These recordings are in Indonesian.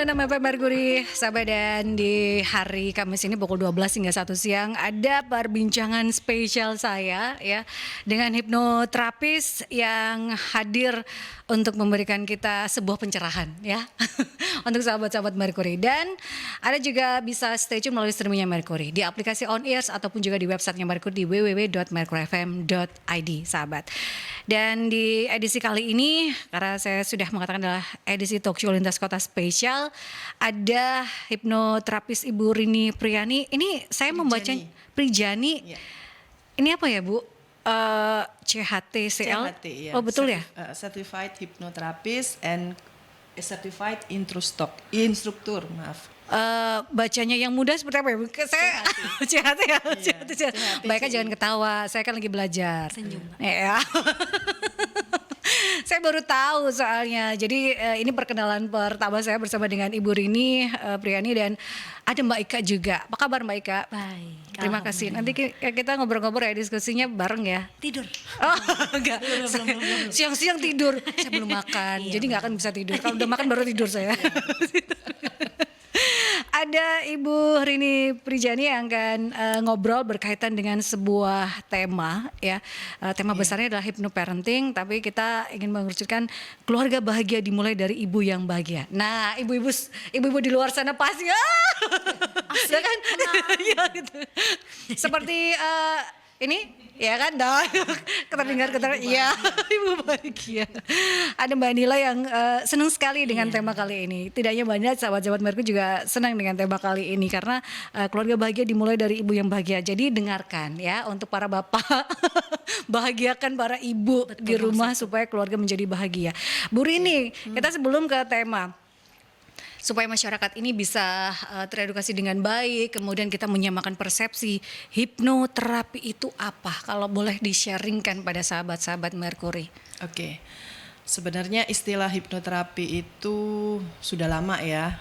106 FM Mercury, sahabat, dan di hari Kamis ini pukul 12 hingga 1 siang ada perbincangan spesial saya ya dengan hipnoterapis yang hadir untuk memberikan kita sebuah pencerahan ya untuk sahabat-sahabat Mercury. Dan ada juga bisa stay tune melalui streamingnya Mercury di aplikasi On Ears ataupun juga di websitenya Mercury di www.mercuryfm.id, sahabat. Dan di edisi kali ini, karena saya sudah mengatakan adalah edisi talk show lintas kota spesial, ada hipnoterapis Ibu Rini Priani. Ini saya membaca Prijani. Ya. Ini apa ya, Bu? CHTCL. CHT, ya. Oh, betul ya? Certified Hypnotherapist and Certified Instructor, maaf. Bacanya yang mudah seperti apa ya? Saya CHT ya. Iya, CHT. Baiknya jangan ketawa, saya kan lagi belajar. Senyum. Ya. Saya baru tahu soalnya. Jadi ini perkenalan pertama saya bersama dengan Ibu Rini Priani dan ada Mbak Ika juga. Apa kabar Mbak Ika? Baik. Terima kasih. Nanti kita ngobrol-ngobrol ya, diskusinya bareng ya. Tidur. Oh enggak. Belum. Siang-siang tidur. Saya belum makan. Jadi nggak akan bisa tidur. Kalau udah makan baru tidur saya. Ada Ibu Rini Prijani yang akan ngobrol berkaitan dengan sebuah tema ya. Tema besarnya adalah hypnoparenting, tapi kita ingin mengerucutkan keluarga bahagia dimulai dari ibu yang bahagia. Nah, ibu-ibu di luar sana pasti ya kan? Iya gitu. Seperti ini ya kan, keterdengar iya ibu bahagia. Ada Mbak Nila yang senang sekali dengan tema kali ini. Tidak hanya banyak sahabat-sahabat Mercury juga senang dengan tema kali ini karena keluarga bahagia dimulai dari ibu yang bahagia. Jadi dengarkan ya untuk para bapak, bahagiakan para ibu di rumah supaya keluarga menjadi bahagia. Bu Rini, kita sebelum ke tema, supaya masyarakat ini bisa teredukasi dengan baik, kemudian kita menyamakan persepsi, hipnoterapi itu apa? Kalau boleh di-sharingkan pada sahabat-sahabat Mercury. Oke. Sebenarnya istilah hipnoterapi itu sudah lama ya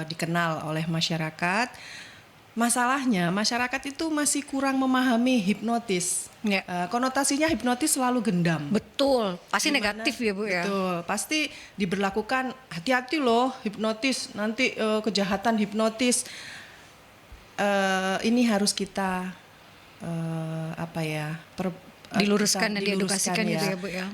dikenal oleh masyarakat. Masalahnya masyarakat itu masih kurang memahami hipnotis. Ya. Konotasinya hipnotis selalu gendam. Betul, pasti Gimana? negatif ya Bu ya. Betul, pasti diberlakukan hati-hati loh hipnotis, nanti kejahatan hipnotis. Ini harus kita Diluruskan dan diedukasikan ya. gitu ya Bu ya.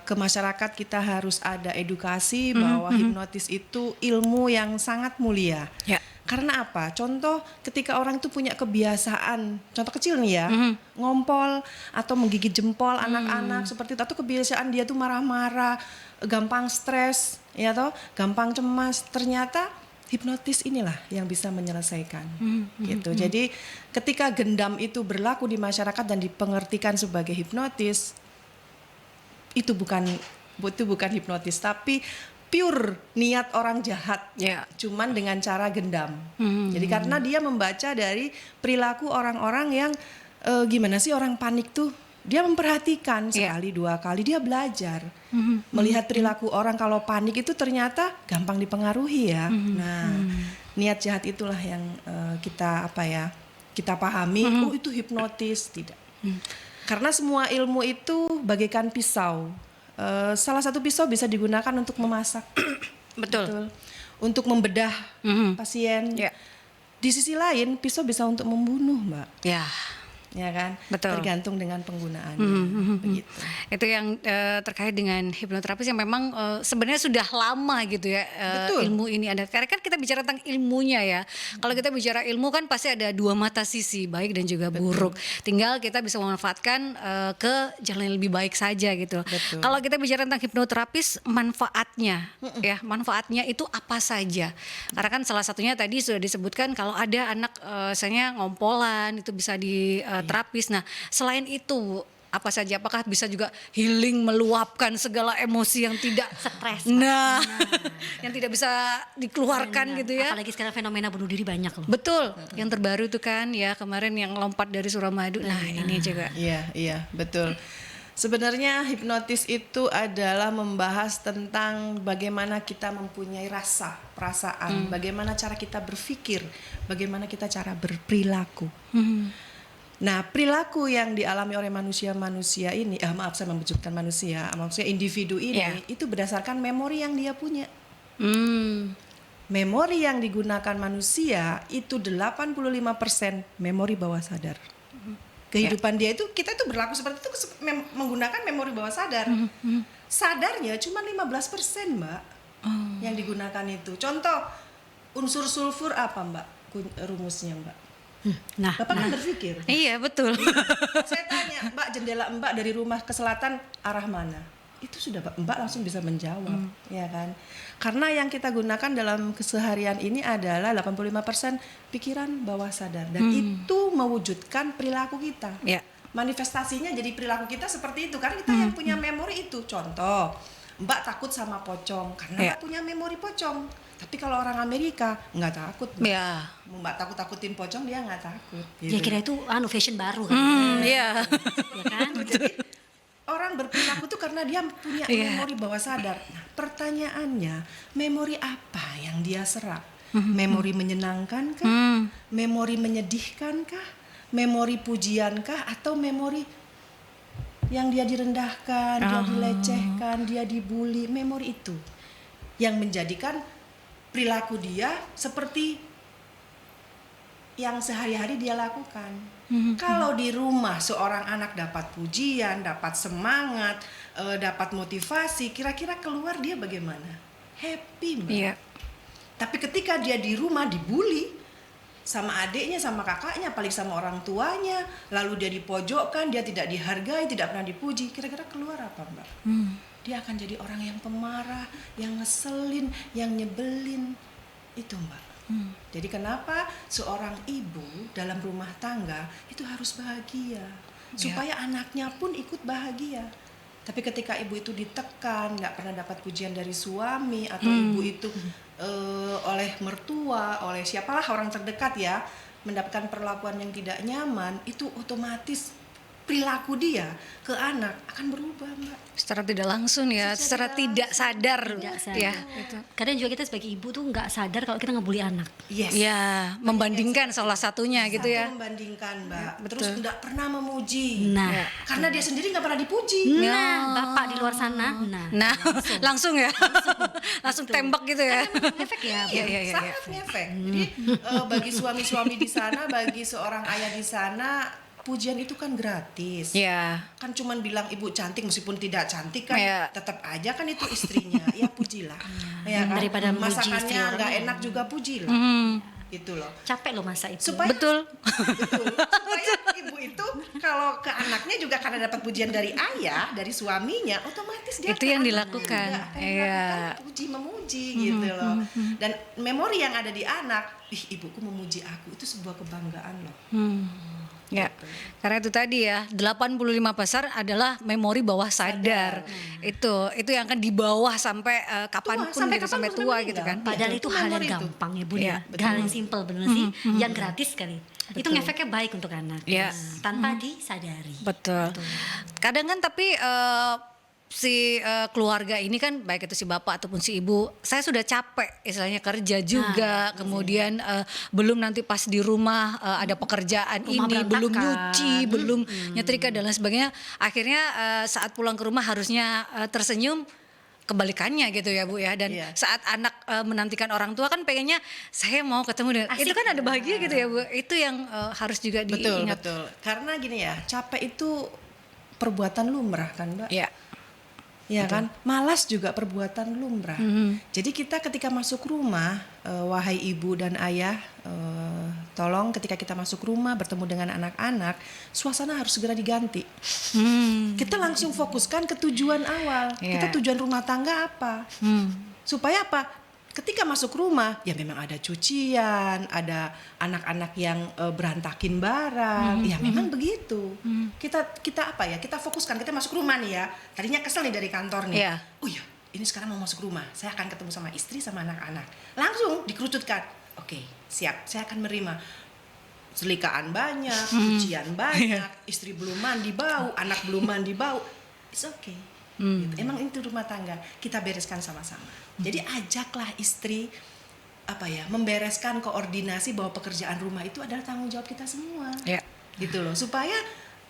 Ke masyarakat kita harus ada edukasi bahwa hipnotis itu ilmu yang sangat mulia. Ya. Karena apa? Contoh ketika orang itu punya kebiasaan, contoh kecil nih ya, ngompol atau menggigit jempol anak-anak seperti itu, atau kebiasaan dia tuh marah-marah, gampang stres, ya toh, gampang cemas. Ternyata hipnotis inilah yang bisa menyelesaikan. Gitu. Jadi ketika gendam itu berlaku di masyarakat dan dipengertikan sebagai hipnotis, itu bukan hipnotis, tapi pure niat orang jahat, cuman dengan cara gendam. Jadi karena dia membaca dari perilaku orang-orang yang gimana sih orang panik tuh, dia memperhatikan sekali dua kali, dia belajar melihat perilaku orang kalau panik itu ternyata gampang dipengaruhi ya. Nah, niat jahat itulah yang kita pahami. Oh itu hipnotis, tidak. Karena semua ilmu itu bagaikan pisau. Salah satu pisau bisa digunakan untuk memasak, Betul. untuk membedah pasien. Ya. Di sisi lain, pisau bisa untuk membunuh, Mbak. Ya kan, Betul. tergantung dengan penggunaannya. Begitu. Itu yang terkait dengan hipnoterapis yang memang sebenarnya sudah lama gitu ya ilmu ini ada. Karena kan kita bicara tentang ilmunya ya. Kalau kita bicara ilmu kan pasti ada dua mata sisi, baik dan juga buruk. Tinggal kita bisa memanfaatkan ke jalan yang lebih baik saja gitu. Kalau kita bicara tentang hipnoterapis, manfaatnya ya, manfaatnya itu apa saja? Karena kan salah satunya tadi sudah disebutkan kalau ada anak misalnya ngompolan itu bisa di terapis. Nah, selain itu apa saja? Apakah bisa juga healing, meluapkan segala emosi yang tidak Stres. Nah, yang tidak bisa dikeluarkan gitu ya? Apalagi sekarang fenomena bunuh diri banyak loh. Betul. Yang terbaru itu kan ya kemarin yang lompat dari Suramadu. Nah, ini juga. Iya, betul. Sebenarnya hipnotis itu adalah membahas tentang bagaimana kita mempunyai rasa, perasaan, bagaimana cara kita berpikir, bagaimana kita cara berperilaku. Nah, perilaku yang dialami oleh manusia-manusia ini, maaf saya membujukkan manusia, maksudnya individu ini, itu berdasarkan memori yang dia punya. Memori yang digunakan manusia itu 85% memori bawah sadar. Kehidupan dia itu, kita itu berlaku seperti itu menggunakan memori bawah sadar. Sadarnya cuma 15%, Mbak. Yang digunakan itu. Contoh, unsur sulfur apa, Mbak? Rumusnya, Mbak. Nah, Bapak kan berpikir. Iya, betul. Saya tanya, Mbak, jendela Mbak dari rumah ke selatan arah mana? Itu sudah Mbak langsung bisa menjawab, ya kan? Karena yang kita gunakan dalam keseharian ini adalah 85% pikiran bawah sadar dan itu mewujudkan perilaku kita. Ya. Manifestasinya jadi perilaku kita seperti itu karena kita yang punya memori itu. Contoh, Mbak takut sama pocong karena Mbak punya memori pocong. Tapi kalau orang Amerika nggak takut, Mbak. Ya. Mbak takut-takutin pocong dia nggak takut. dia kira itu fashion baru kan. Iya. Ya kan? Jadi orang berperilaku tuh karena dia punya memori bawah sadar. Nah, pertanyaannya, memori apa yang dia serap? Memori menyenangkan kah? Memori menyedihkan kah? Memori pujian kah? Atau memori yang dia direndahkan, dia dilecehkan, dia dibully? Memori itu yang menjadikan perilaku dia seperti yang sehari-hari dia lakukan. Kalau di rumah seorang anak dapat pujian, dapat semangat, dapat motivasi, kira-kira keluar dia bagaimana? Happy, Mbak. Iya. Tapi ketika dia di rumah dibully sama adiknya, sama kakaknya, paling sama orang tuanya, lalu dia dipojokkan, dia tidak dihargai, tidak pernah dipuji, kira-kira keluar apa, Mbak? Dia akan jadi orang yang pemarah, yang ngeselin, yang nyebelin. Itu, Mbak. Jadi kenapa seorang ibu dalam rumah tangga itu harus bahagia supaya anaknya pun ikut bahagia. Tapi ketika ibu itu ditekan, nggak pernah dapat pujian dari suami atau ibu itu oleh mertua, oleh siapalah orang terdekat ya, mendapatkan perlakuan yang tidak nyaman, itu otomatis perilaku dia ke anak akan berubah, Mbak. Secara tidak langsung ya, secara tidak sadar. Tidak sadar. Ya, itu. Kadang juga kita sebagai ibu tuh nggak sadar kalau kita ngebully anak. Yes. Ya, membandingkan salah satunya gitu ya. Membandingkan, Mbak. Ya, Terus betul. tidak pernah memuji. Nah, Karena dia sendiri nggak pernah dipuji. nah, bapak di luar sana, Nah, langsung ya. Langsung tembak gitu ya. efek ya. Iya, iya, iya. Sangat ngefek. Jadi bagi suami-suami di sana, bagi seorang ayah di sana, pujian itu kan gratis. Ya. Kan cuman bilang ibu cantik meskipun tidak cantik kan, Iya. tetap aja kan itu istrinya. Ya pujilah. Ya kan? Daripada muji istri masakannya orang nggak lain. enak juga pujilah. Itu loh. Capek loh masa itu. Supaya Betul. supaya ibu itu kalau ke anaknya juga karena dapat pujian dari ayah, dari suaminya, otomatis dia Itu ke yang anaknya dilakukan. juga akan Iya. melakukan puji memuji gitu loh. Dan memori yang ada di anak, ibuku memuji aku, itu sebuah kebanggaan loh. Ya, karena itu tadi ya 85% adalah memori bawah sadar. Itu yang akan dibawa sampai kapanpun sampai gitu, sampai kapanpun tua sampai gitu kan. meninggal. Padahal Itu itu hal yang memori itu. gampang ya, Bu. Iya, Hal yang simpel bener sih, yang gratis sekali. Itu ngefeknya baik untuk anak. Iya. Tanpa disadari. Betul. Kadang kan tapi si keluarga ini kan baik itu si bapak ataupun si ibu, saya sudah capek istilahnya kerja juga, kemudian belum nanti pas di rumah ada pekerjaan Rumah ini, belum berantakan. nyuci, belum nyetrika dan lain sebagainya. Akhirnya saat pulang ke rumah harusnya tersenyum, kebalikannya gitu ya Bu ya. Dan Iya. saat anak menantikan orang tua kan pengennya saya mau ketemu dengan itu Asik. kan ada bahagia gitu ya Bu. Itu yang harus juga Betul, diingat. betul. Karena gini ya, capek itu perbuatan lumrah kan, Mbak? Ya. Ya kan, malas juga perbuatan lumrah. Jadi kita ketika masuk rumah, wahai ibu dan ayah, tolong ketika kita masuk rumah bertemu dengan anak-anak, suasana harus segera diganti. Kita langsung fokuskan ke tujuan awal. Iya. Kita tujuan rumah tangga apa? Supaya apa? Ketika masuk rumah, ya memang ada cucian, ada anak-anak yang berantakin barang, ya memang begitu. Kita apa ya? Kita fokuskan. Kita masuk rumah nih ya. Tadinya kesel nih dari kantor nih. Iya. Oh iya, ini sekarang mau masuk rumah. Saya akan ketemu sama istri sama anak-anak. Langsung dikerucutkan. Oke, siap. Saya akan menerima. Selikaan banyak, cucian banyak, istri belum mandi bau, anak belum mandi bau. It's okay. Gitu. Emang itu rumah tangga, kita bereskan sama-sama. Jadi ajaklah istri membereskan koordinasi bahwa pekerjaan rumah itu adalah tanggung jawab kita semua. Ya. Gitu loh, supaya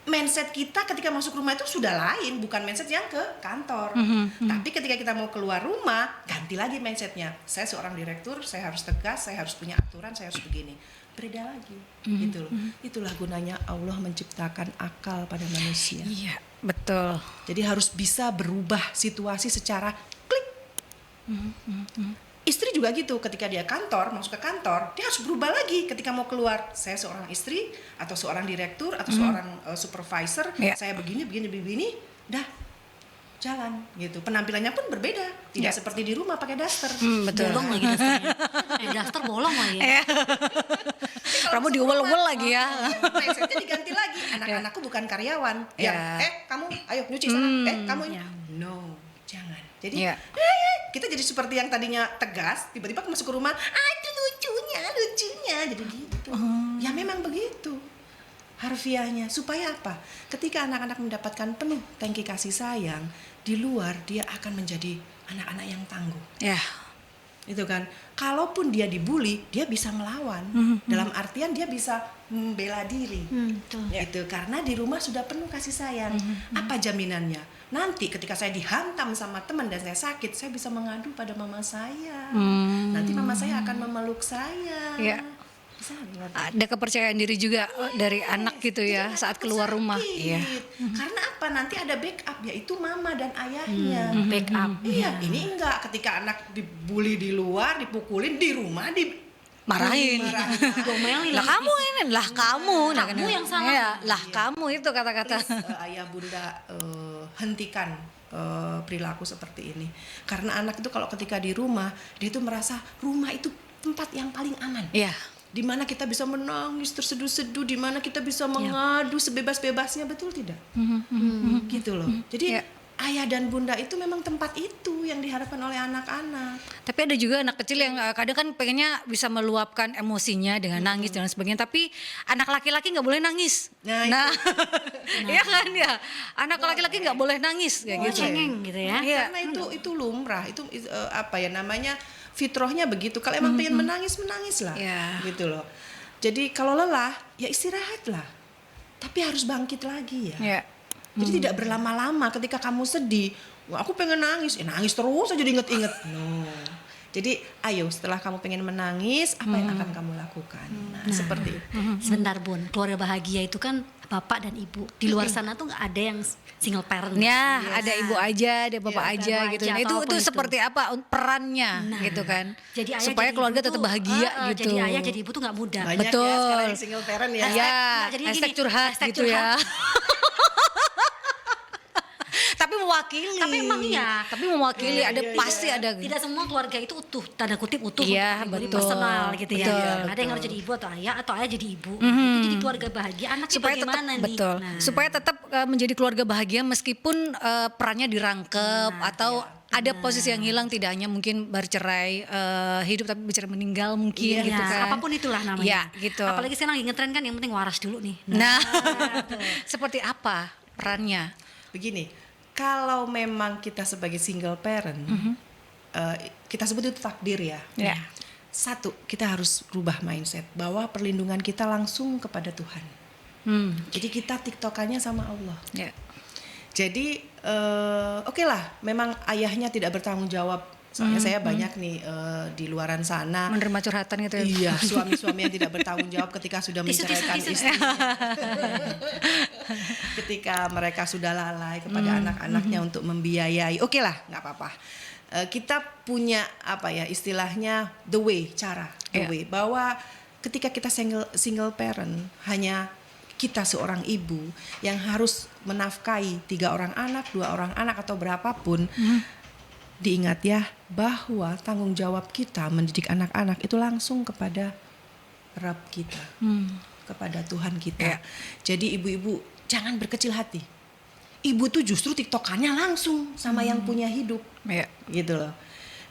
mindset kita ketika masuk rumah itu sudah lain, bukan mindset yang ke kantor. Tapi ketika kita mau keluar rumah, ganti lagi mindsetnya. Saya seorang direktur, saya harus tegas, saya harus punya aturan, saya harus begini. Beda lagi, gitu loh. Itulah gunanya Allah menciptakan akal pada manusia. Iya, betul. Jadi harus bisa berubah situasi secara klik. Istri juga gitu, ketika dia kantor, masuk ke kantor, dia harus berubah lagi ketika mau keluar. Saya seorang istri, atau seorang direktur, atau seorang supervisor, saya begini, dah jalan gitu. Penampilannya pun berbeda, tidak seperti di rumah pakai daster. Betul. Bolong lagi dasternya. Daster bolong lagi. Kamu diuel-uel lagi ya. Mindsetnya diganti lagi. Anak-anakku bukan karyawan. Kamu ayo nyuci sana. Kamu ini. No, jangan. Jadi kita jadi seperti yang tadinya tegas, tiba-tiba masuk ke rumah, itu lucunya, jadi gitu. Ya memang begitu harfiahnya. Supaya apa? Ketika anak-anak mendapatkan penuh tangki kasih sayang, di luar dia akan menjadi anak-anak yang tangguh. Ya. Itu kan. Kalaupun dia dibully, dia bisa melawan. Dalam artian dia bisa membela diri. Itu karena di rumah sudah penuh kasih sayang. Apa jaminannya? Nanti ketika saya dihantam sama teman dan saya sakit, saya bisa mengadu pada mama saya. Nanti mama saya akan memeluk saya. Ya. Ada kepercayaan diri juga dari anak gitu ya saat keluar rumah. Iya. Karena apa? Nanti ada backup, yaitu mama dan ayahnya. Backup. Iya, ini enggak. Ketika anak dibully di luar, dipukulin, di rumah marahin. Gomelin. Lah kamu ini, lah kamu. Kamu yang salah. Ya, lah kamu itu kata-kata. Ayah bunda hentikan perilaku seperti ini. Karena anak itu kalau ketika di rumah, dia itu merasa rumah itu tempat yang paling aman. Iya. Di mana kita bisa menangis terseduh-seduh, di mana kita bisa mengadu sebebas-bebasnya, betul tidak? Gitu loh. Jadi ayah dan bunda itu memang tempat itu yang diharapkan oleh anak-anak. Tapi ada juga anak kecil yang kadang kan pengennya bisa meluapkan emosinya dengan nangis dan sebagainya. Tapi anak laki-laki nggak boleh nangis. Nah, iya kan ya. Anak laki-laki nggak boleh nangis kayak gitu. Cengeng gitu ya. Karena itu lumrah, itu apa ya namanya, fitrahnya begitu. Kalau emang pengen menangis lah, gitu loh. Jadi kalau lelah, ya istirahatlah. Tapi harus bangkit lagi ya. Jadi tidak berlama-lama. Ketika kamu sedih, wah aku pengen nangis, nangis terus aja diinget-inget. No. Jadi ayo setelah kamu pengen menangis, apa yang akan kamu lakukan? Nah, seperti itu. Sebentar Bun, keluarga bahagia itu kan bapak dan ibu. Di luar sana tuh nggak ada yang single parent. Ya, ada ibu aja, ada bapak aja gitu. Nah, itu seperti apa perannya gitu kan? Jadi ayah supaya jadi keluarga ibu tetap tuh, bahagia gitu. Jadi ayah jadi ibu tuh nggak mudah. Banyak Betul. ya sekarang yang single parent ya. Ya, Jadi hashtag gini, curhat hashtag gitu ya. Tapi mewakili. Tapi emang iya. Tapi mewakili pasti ada. Tidak semua keluarga itu utuh, tanda kutip utuh. Iya, untuk betul. personal gitu ya. Betul. Ada yang harus jadi ibu atau ayah jadi ibu. Itu jadi keluarga bahagia. Anaknya Supaya tetap bagaimana nih? betul. Supaya tetap menjadi keluarga bahagia meskipun perannya dirangkep atau ada posisi yang hilang, tidak hanya mungkin bercerai hidup tapi bercerai meninggal mungkin gitu kan. Apapun itulah namanya. Iya, gitu. Apalagi sekarang lagi ngetren kan, yang penting waras dulu nih. Nah, seperti apa perannya? Begini, kalau memang kita sebagai single parent, kita sebut itu takdir ya. Ya. Satu, kita harus rubah mindset bahwa perlindungan kita langsung kepada Tuhan. Jadi kita tiktokannya sama Allah. Ya. Jadi oke lah, memang ayahnya tidak bertanggung jawab. Soalnya saya banyak nih di luaran sana Menerima curhatan gitu ya. Iya, suami-suami yang tidak bertanggung jawab ketika sudah menceraikan istri. Ketika mereka sudah lalai kepada anak-anaknya untuk membiayai. Oke lah, nggak apa-apa. Kita punya apa ya istilahnya the way, cara the way, bahwa ketika kita single parent, hanya kita seorang ibu yang harus menafkahi 3 orang anak, 2 orang anak atau berapapun. Diingat ya bahwa tanggung jawab kita mendidik anak-anak itu langsung kepada Rabb kita, kepada Tuhan kita. Jadi ibu-ibu jangan berkecil hati. Ibu tuh justru tiktokannya langsung sama yang punya hidup, gitu loh.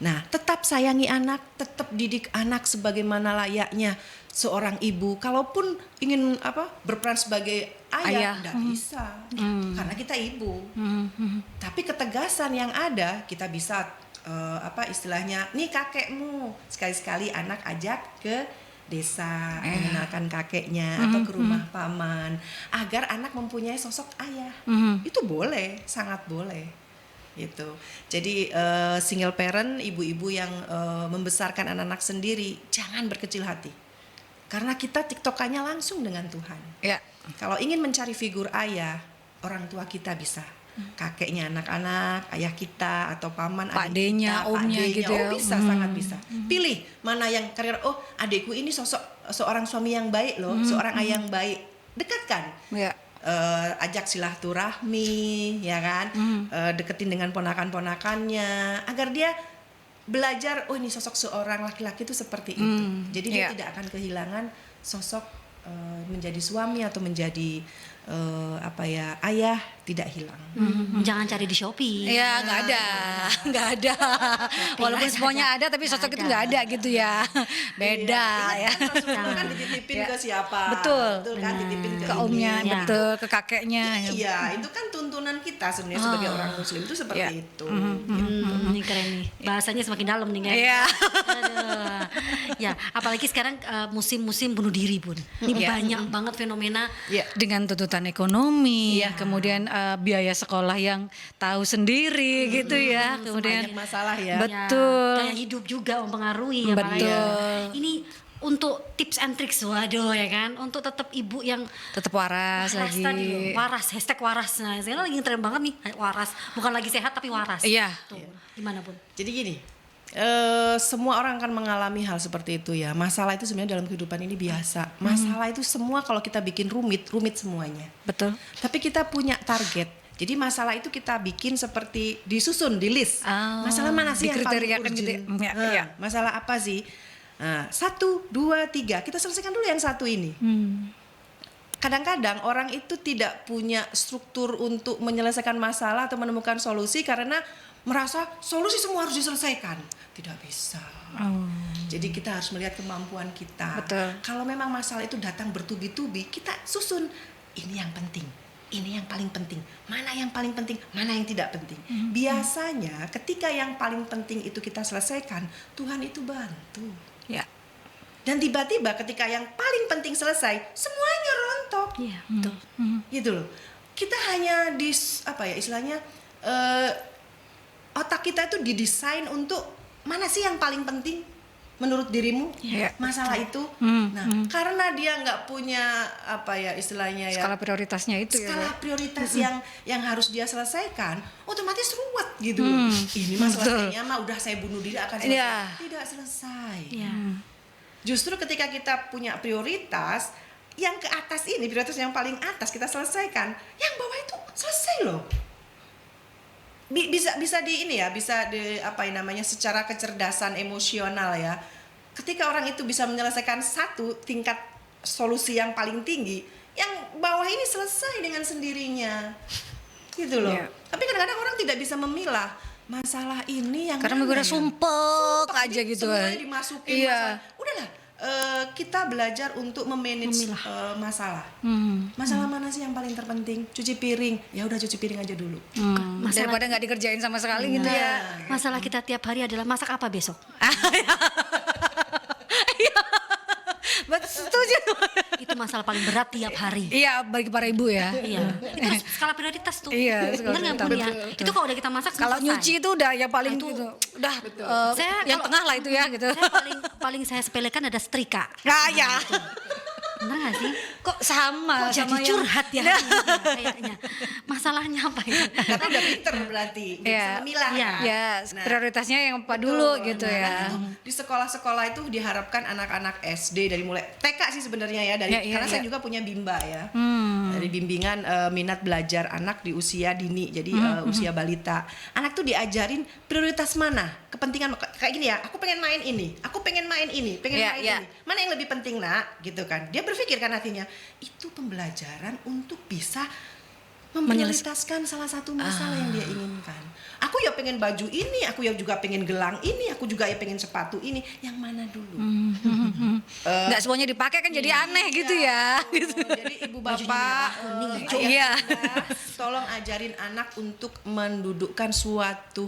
Nah, tetap sayangi anak, tetap didik anak sebagaimana layaknya seorang ibu. Kalaupun ingin berperan sebagai ayah. Nggak bisa, karena kita ibu. Tapi ketegasan yang ada, kita bisa istilahnya, nih kakekmu, sekali-sekali anak ajak ke desa, mengenalkan kakeknya atau ke rumah paman agar anak mempunyai sosok ayah. Itu boleh, sangat boleh. Gitu. Jadi single parent, ibu-ibu yang membesarkan anak-anak sendiri, jangan berkecil hati. Karena kita tiktokannya langsung dengan Tuhan. Ya. Kalau ingin mencari figur ayah, orang tua kita bisa. Kakeknya anak-anak, ayah kita atau paman, Pak adik D-nya, kita, Pak omnya D-nya. gitu ya. Oh bisa, sangat bisa. Pilih mana yang karir. Oh, adikku ini seorang suami yang baik loh, seorang ayah yang baik. Dekatkan. Ya. Ajak silaturahmi, ya kan? Deketin dengan ponakan-ponakannya agar dia belajar. Oh, ini sosok seorang laki-laki itu seperti itu. Jadi dia tidak akan kehilangan sosok menjadi suami atau menjadi ayah, tidak hilang. Jangan cari di Shopee. Iya, nggak ada. Walaupun semuanya ada, tapi sosok itu nggak ada gitu ya. Beda ya. Kan Rasulullah kan dititipin ke siapa? Betul. Kan dititipin Ke omnya, Ya. betul, ke kakeknya. Iya, itu kan tuntunan kita sebenarnya sebagai orang Muslim itu seperti itu. Ini keren nih. Bahasanya semakin dalam nih kan. Iya. Aduh. Ya, apalagi sekarang musim-musim bunuh diri pun. Ini banyak banget fenomena. Iya. Dengan tuntutan ekonomi, kemudian biaya sekolah yang tahu sendiri gitu ya, kemudian Banyak masalah ya. Betul. Ya, kayak hidup juga mempengaruhi ya Pak. Betul. Ya. Ini untuk tips and tricks, waduh ya kan, untuk tetap ibu yang tetap waras lagi. tadi loh, waras, hashtag waras. Nah, sekarang lagi tren banget nih, waras. Bukan lagi sehat tapi waras. Iya. Tuh, gimana pun. Jadi gini, semua orang akan mengalami hal seperti itu ya. Masalah itu sebenarnya dalam kehidupan ini biasa. Masalah itu semua kalau kita bikin rumit semuanya. Betul. Tapi kita punya target. Jadi masalah itu kita bikin seperti disusun di list. Oh, Masalah mana sih yang paling dikriteriakan gitu ya? urgent? Ya, Nah, ya. masalah apa sih? Nah, 1, 2, 3. Kita selesaikan dulu yang satu ini. Kadang-kadang orang itu tidak punya struktur untuk menyelesaikan masalah atau menemukan solusi karena merasa solusi semua harus diselesaikan. Tidak bisa. Jadi kita harus melihat kemampuan kita. Betul. Kalau memang masalah itu datang bertubi-tubi, kita susun. Ini yang penting. Ini yang paling penting. Mana yang paling penting, mana yang tidak penting. Biasanya ketika yang paling penting itu kita selesaikan, Tuhan itu bantu. Ya. Dan tiba-tiba ketika yang paling penting selesai, semuanya rontok. Iya, betul. Gitu loh. Kita hanya istilahnya otak kita itu didesain untuk mana sih yang paling penting menurut dirimu Ya. masalah itu. Nah, karena dia nggak punya istilahnya ya Skala prioritasnya itu skala ya. prioritas yang harus dia selesaikan, otomatis ruwet gitu. Ini masalah betul. kayaknya mah udah saya bunuh diri akan selesai. Iya. Tidak selesai. Iya. Justru ketika kita punya prioritas yang ke atas ini, prioritas yang paling atas kita selesaikan, yang bawah itu selesai loh. Bisa secara kecerdasan emosional ya. Ketika orang itu bisa menyelesaikan satu tingkat solusi yang paling tinggi, yang bawah ini selesai dengan sendirinya. Gitu loh. Iya. Tapi kadang-kadang orang tidak bisa memilah masalah ini yang Karena mana menggunakan ya? sumpek aja Jadi gitu. semuanya dimasukin Iya. masalah. Udahlah, kita belajar untuk memanage masalah. Masalah mana sih yang paling terpenting? Cuci piring. Ya udah cuci piring aja dulu. Daripada nggak dikerjain sama sekali gitu ya. Masalah kita tiap hari adalah masak apa besok? Setuju. Itu masalah paling berat tiap hari. Iya, bagi para ibu ya. Iya, itu harus skala prioritas tuh. Iya, skala Bener nggak Bun ya? prioritas. Itu kalau udah kita masak Kalau selesai. nyuci itu udah yang paling Itu- gitu. Udah Saya yang kalau- tengah lah itu ya gitu. Saya paling saya sepelekan ada setrika. Nah, ya. Bener gak sih? Kok sama Kok jadi sama yang- curhat ya kayaknya. Masalahnya apa ya? Karena udah pinter berarti. Iya. Bisa memilah. Iya. kan? Ya, Nah, prioritasnya yang apa betul. dulu gitu Nah, ya. kan itu di sekolah-sekolah itu diharapkan anak-anak SD dari mulai TK sih sebenarnya ya, dari Ya, iya, karena saya iya. juga punya bimba ya. Dari bimbingan minat belajar anak di usia dini, jadi usia balita. Anak tuh diajarin prioritas mana, kepentingan kayak gini ya. Aku pengen main ini, aku pengen main ini, pengen Iya, main iya. ini. Mana yang lebih penting nak, gitu kan? Dia berpikir kan hatinya itu pembelajaran untuk bisa memprioritaskan salah satu masalah yang dia inginkan. Aku ya pengen baju ini, aku ya juga pengen gelang ini, aku juga ya pengen sepatu ini. Yang mana dulu? Nggak semuanya dipakai kan jadi aneh gitu ya. Gitu. Jadi ibu bapak, Iya. tolong ajarin anak untuk mendudukkan suatu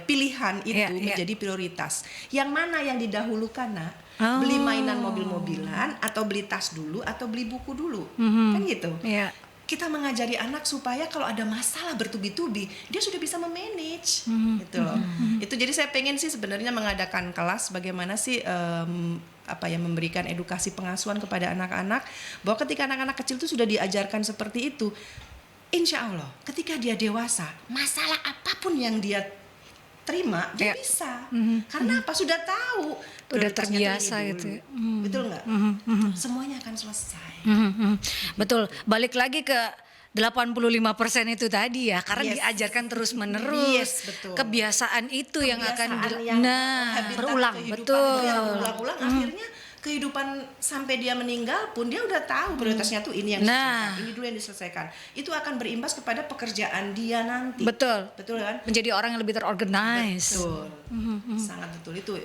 pilihan itu Iya, iya. menjadi prioritas. Yang mana yang didahulukan, nak? Oh. Beli mainan mobil-mobilan atau beli tas dulu atau beli buku dulu, kan gitu. Iya. Kita mengajari anak supaya kalau ada masalah bertubi-tubi dia sudah bisa memanage, gitu loh. Itu jadi saya pengen sih sebenarnya mengadakan kelas bagaimana sih memberikan edukasi pengasuhan kepada anak-anak, bahwa ketika anak-anak kecil itu sudah diajarkan seperti itu, insya Allah ketika dia dewasa masalah apapun yang dia terima dia Iya. bisa, karena apa, sudah tahu, Udah prioritasnya terbiasa tuh ini gitu dulu. ya. Betul nggak? Semuanya akan selesai. Betul. Balik lagi ke 85% itu tadi ya, karena Yes. diajarkan terus menerus. Yes, betul. Kebiasaan itu yang akan Kebiasaan yang habitat berulang, kehidupan betul. itu yang berulang-ulang, akhirnya kehidupan sampai dia meninggal pun dia udah tahu prioritasnya tuh ini yang diselesaikan, ini dulu yang diselesaikan. Itu akan berimbas kepada pekerjaan dia nanti. Betul. Betul kan? Menjadi orang yang lebih terorganize. Betul. Sangat betul itu.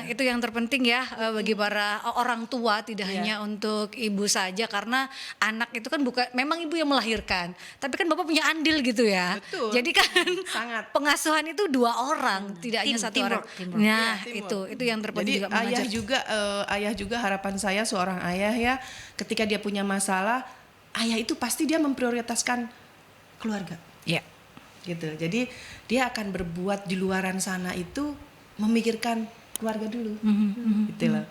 Itu yang terpenting ya bagi para orang tua, tidak hanya untuk ibu saja, karena anak itu kan bukan, memang ibu yang melahirkan, tapi kan bapak punya andil gitu ya. Betul. Jadi kan Sangat. pengasuhan itu 2 orang, tidak hanya 1 orang. Teamwork. Nah, Teamwork. itu yang terpenting Jadi juga mengajar. ayah juga harapan saya seorang ayah ya, ketika dia punya masalah, ayah itu pasti dia memprioritaskan keluarga. Ya. Gitu. Jadi dia akan berbuat di luaran sana itu memikirkan keluarga dulu. Gitu loh.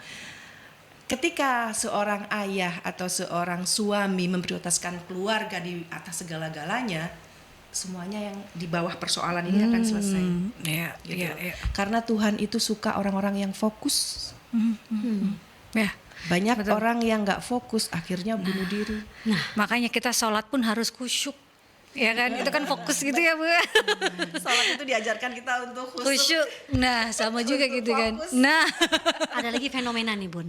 Ketika seorang ayah atau seorang suami memprioritaskan keluarga di atas segala-galanya, semuanya yang di bawah persoalan ini akan selesai. Ya, Gitu. ya, ya. Karena Tuhan itu suka orang-orang yang fokus. Ya. Banyak orang yang nggak fokus akhirnya bunuh diri. Makanya kita sholat pun harus khusyuk. Ya kan, itu kan fokus gitu ya Bu. Sholat itu diajarkan kita untuk Khusyuk. Nah, sama juga Untuk gitu kan. fokus. Nah, Ada lagi fenomena nih Bun.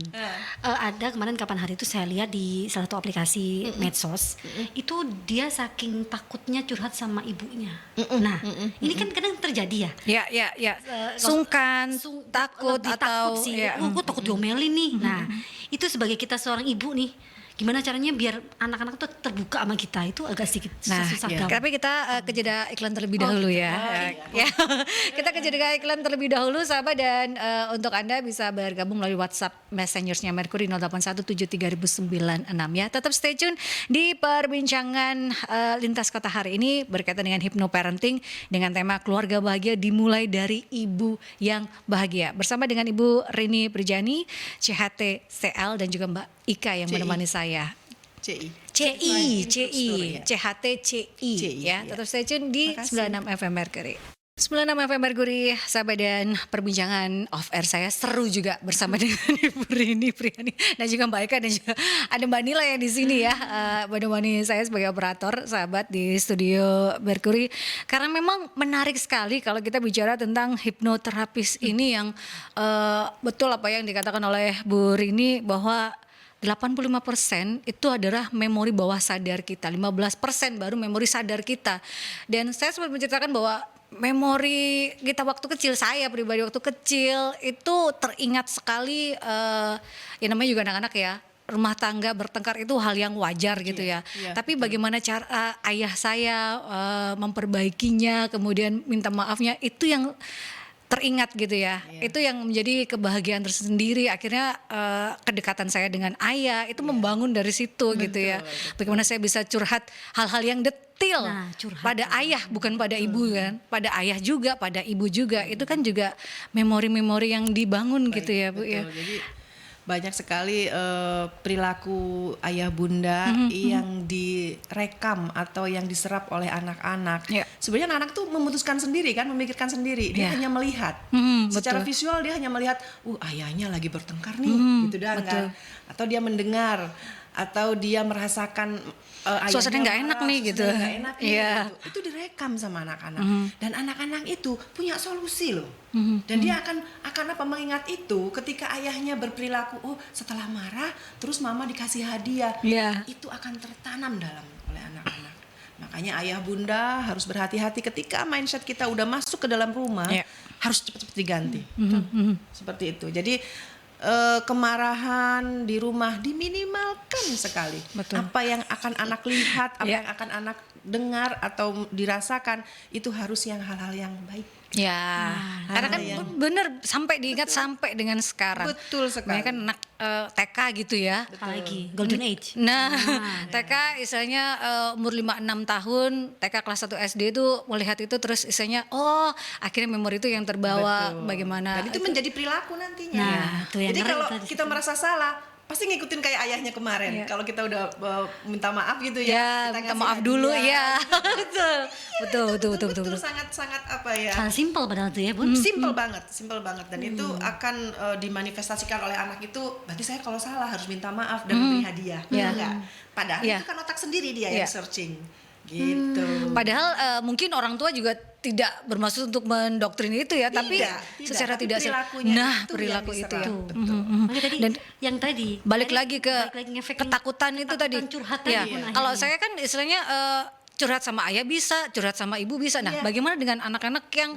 Ada kemarin kapan hari itu saya lihat di salah satu aplikasi medsos, itu dia saking takutnya curhat sama ibunya. Nah, ini kan kadang terjadi ya. ya. Sungkan, takut Lebih atau takut sih. ya. Gue takut diomelin nih. Nah, itu sebagai kita seorang ibu nih, gimana caranya biar anak-anak tuh terbuka sama kita, itu agak sedikit Nah, susah ya. gampang. Tapi kita ke jeda iklan terlebih dahulu ya. Ya. Kita ke jeda iklan terlebih dahulu sahabat, dan untuk Anda bisa bergabung melalui WhatsApp Messengersnya Mercury 0817300966 ya. Tetap stay tune di perbincangan lintas kota hari ini berkaitan dengan hypnoparenting dengan tema keluarga bahagia dimulai dari ibu yang bahagia. Bersama dengan Ibu Rini Prijani, CHT CL, dan juga Mbak Ika yang CI. menemani saya. CI. CI, ya. CHT CI ya. ya. Tetap stay tune di Makasih. 96 FM Mercury. 96 FM Mercury, sahabat, dan perbincangan off air saya seru juga bersama dengan Ibu Rini Priani dan juga Mbak Eka, dan juga ada Mbak Nila yang di sini ya, menemani saya sebagai operator sahabat di studio Mercury. Karena memang menarik sekali kalau kita bicara tentang hipnoterapis ini yang betul apa yang dikatakan oleh Bu Rini, bahwa 85% itu adalah memori bawah sadar kita, 15% baru memori sadar kita. Dan saya sempat menceritakan bahwa memori kita waktu kecil, saya pribadi waktu kecil itu teringat sekali, ya namanya juga anak-anak ya, rumah tangga bertengkar itu hal yang wajar gitu ya. Iya, Tapi bagaimana cara ayah saya memperbaikinya, kemudian minta maafnya, itu yang teringat gitu ya. Itu yang menjadi kebahagiaan tersendiri. Akhirnya kedekatan saya dengan ayah itu membangun dari situ gitu ya. Bagaimana saya bisa curhat hal-hal yang detil Nah, curhat. pada ayah, bukan pada ibu kan. Pada ayah juga, pada ibu juga. Itu kan juga memori-memori yang dibangun gitu ya Bu ya. Betul. Jadi banyak sekali perilaku ayah bunda yang direkam atau yang diserap oleh anak-anak. Ya. Sebenarnya anak-anak tuh memutuskan sendiri kan, memikirkan sendiri. Dia Ya. hanya melihat. Secara visual dia hanya melihat, ayahnya lagi bertengkar nih, gitu dan betul. kan. Atau dia mendengar, atau dia merasakan ayahnya Suasananya nggak enak marah, nih, suasananya gitu. nggak enak nih, Iya. gitu. Itu direkam sama anak-anak. Dan anak-anak itu punya solusi loh. Dan dia akan apa, mengingat itu ketika ayahnya berperilaku, setelah marah terus mama dikasih hadiah. Iya. Itu akan tertanam oleh anak-anak. Makanya ayah bunda harus berhati-hati ketika mindset kita udah masuk ke dalam rumah, Iya. harus cepat-cepat diganti. Seperti itu. Jadi kemarahan di rumah diminimalkan sekali. Betul. Apa yang akan anak lihat, apa Ya. yang akan anak dengar atau dirasakan itu harus yang hal-hal yang baik. Ya, karena kan bener sampai diingat sampai dengan sekarang. Betul sekali. Makanya kan anak TK gitu ya. Apalagi Golden Age. Nah, TK istilahnya umur 5-6 tahun, TK kelas 1 SD itu melihat itu terus istilahnya akhirnya memori itu yang terbawa Betul. bagaimana. Dan itu menjadi perilaku nantinya. Nah, itu yang Jadi ngeri kalau tadi. kita merasa salah, pasti ngikutin kayak ayahnya kemarin. Iya. Kalau kita udah minta maaf gitu Ya, kita minta ngasih maaf dulu hadiah. ya. Betul. Betul, sangat apa ya? Hal simpel padahal tuh ya Bun. Simple banget dan itu akan dimanifestasikan oleh anak itu. Berarti saya kalau salah harus minta maaf dan memberi hadiah. Ya. Enggak. Padahal Ya. itu kan otak sendiri dia Ya. yang searching. Gitu. Padahal mungkin orang tua juga tidak bermaksud untuk mendoktrin itu ya, tapi Tidak, secara tapi tidak perilakunya nah itu perilaku yang itu ya. diserap. Tuh. Makanya tadi Dan yang tadi balik lagi ke ngefekin ketakutan itu tadi. curhat Ya, tadi Bun, kalau akhirnya. saya kan istilahnya curhat sama ayah bisa, curhat sama ibu bisa. Nah, Iya. bagaimana dengan anak-anak yang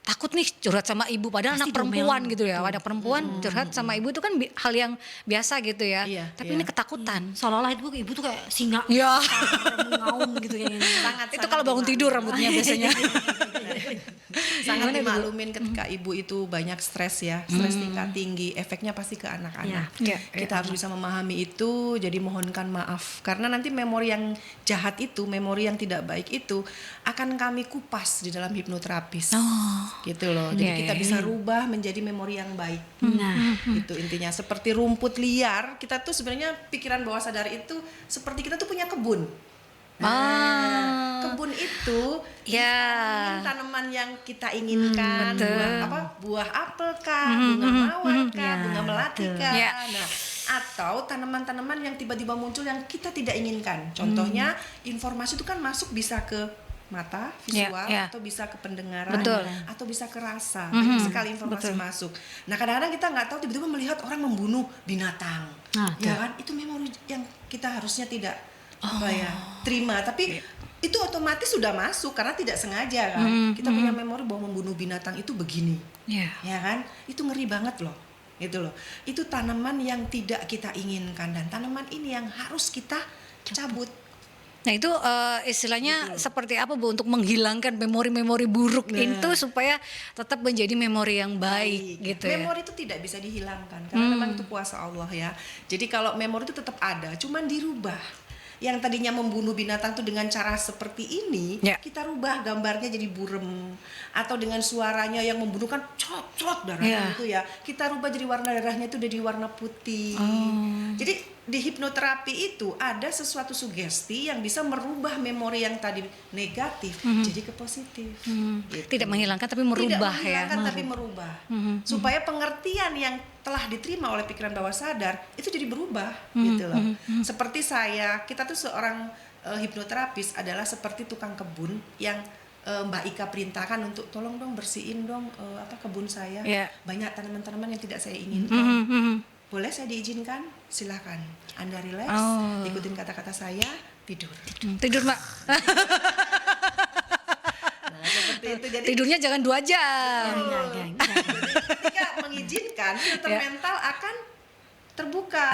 takut nih curhat sama ibu, padahal Pasti anak perempuan domel. gitu ya. Ada perempuan curhat sama ibu itu kan hal yang biasa gitu ya. Iya, Tapi iya. ini ketakutan. Seolah-olah ibu tuh kayak singa. Ya. Ngaum gitu kayaknya. Itu kalau bangun tidur rambutnya biasanya. Sangat Gimana, Ibu? dimaklumin ketika ibu itu banyak stres ya, stres tingkat tinggi, efeknya pasti ke anak-anak. Ya, Kita harus bisa memahami itu, jadi mohonkan maaf karena nanti memori yang jahat itu, memori yang tidak baik itu akan kami kupas di dalam hipnoterapis. Gitu loh. Jadi Iya, kita iya, bisa rubah menjadi memori yang baik. Nah, Itu intinya. Seperti rumput liar, kita tuh sebenarnya pikiran bawah sadar itu seperti kita tuh punya kebun. Kebun itu Ya. ditanami tanaman yang kita inginkan, betul. buah apel kah, bunga mawar kah, Ya, bunga melati betul. kah. Ya. Nah, atau tanaman-tanaman yang tiba-tiba muncul yang kita tidak inginkan. Contohnya informasi itu kan masuk bisa ke mata, visual, Ya, ya. atau bisa ke pendengaran, Betul. atau bisa ke rasa. Banyak sekali informasi masuk. Nah, kadang-kadang kita nggak tahu tiba-tiba melihat orang membunuh binatang. Nah, Ya kan? Itu memori yang kita harusnya tidak terima, tapi itu otomatis sudah masuk karena tidak sengaja kan. Kita punya memori bahwa membunuh binatang itu begini. Ya. Ya kan? Itu ngeri banget loh. Itu loh. Itu tanaman yang tidak kita inginkan dan tanaman ini yang harus kita cabut. Nah itu istilahnya seperti apa Bu untuk menghilangkan memori-memori buruk itu supaya tetap menjadi memori yang baik gitu ya. Memori itu tidak bisa dihilangkan karena memang itu kuasa Allah ya. Jadi kalau memori itu tetap ada, cuman dirubah. Yang tadinya membunuh binatang itu dengan cara seperti ini, Ya. kita rubah gambarnya jadi burem, atau dengan suaranya yang membunuh kan cot darahnya Ya. itu ya. Kita rubah jadi warna darahnya itu jadi warna putih. Jadi di hipnoterapi itu ada sesuatu sugesti yang bisa merubah memori yang tadi negatif jadi ke positif. Gitu. Tidak menghilangkan tapi merubah Tidak ya. menghilangkan tapi merubah. Supaya pengertian yang telah diterima oleh pikiran bawah sadar itu jadi berubah gitu loh. Seperti kita tuh seorang hipnoterapis adalah seperti tukang kebun yang Mbak Ika perintahkan untuk tolong dong bersihin dong kebun saya. Ya. Banyak tanaman-tanaman yang tidak saya inginkan. Boleh saya diizinkan? Silakan. Anda relax, ikutin kata-kata saya, tidur. Tidur Mbak. Nah, seperti itu. Jadi Tidurnya jangan 2 jam. ketika mengizinkan filter Ya. mental akan terbuka.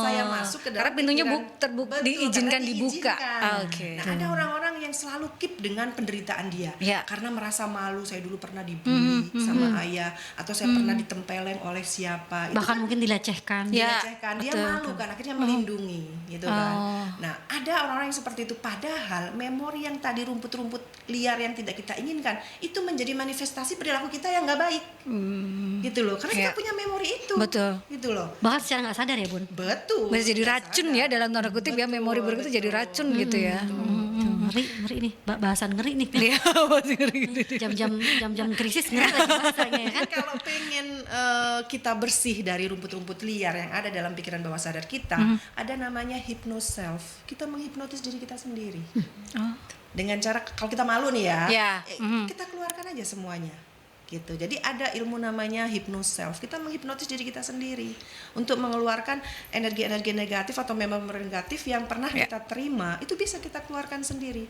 Saya masuk ke dalam Karena pintunya pikiran. Betul, diizinkan karena dibuka. diizinkan. Oke. Nah, ada orang-orang yang selalu keep dengan penderitaan dia Ya. karena merasa malu. Saya dulu pernah dibully sama ayah, atau saya pernah ditempeleng oleh siapa. Itu bahkan mungkin dilecehkan. Ya. dilecehkan, dia betul, malu kan, akhirnya melindungi gitu kan. Oh. Nah, ada orang-orang yang seperti itu, padahal memori yang tadi rumput-rumput liar yang tidak kita inginkan itu menjadi manifestasi perilaku kita yang nggak baik. Gitu loh, karena Ya. kita punya memori itu. Betul. Gitu loh. Bahkan secara nggak sadar ya Bun. Betul. Bisa jadi racun ya dalam tanda kutip ya, memori buruk itu jadi racun gitu ya. Ngeri nih, bahasan ngeri nih. Iya, masih ngeri gitu. Jam-jam krisis ngeri lagi bahasanya ya kan. Jadi kalau pengen kita bersih dari rumput-rumput liar yang ada dalam pikiran bawah sadar kita, ada namanya hypnoself. Kita menghipnotis diri kita sendiri. Oh. Dengan cara, kalau kita malu nih ya, Ya, kita keluarkan aja semuanya. gitu. Jadi ada ilmu namanya hypnoself. Kita menghipnotis diri kita sendiri untuk mengeluarkan energi-energi negatif atau memori negatif yang pernah kita terima, itu bisa kita keluarkan sendiri.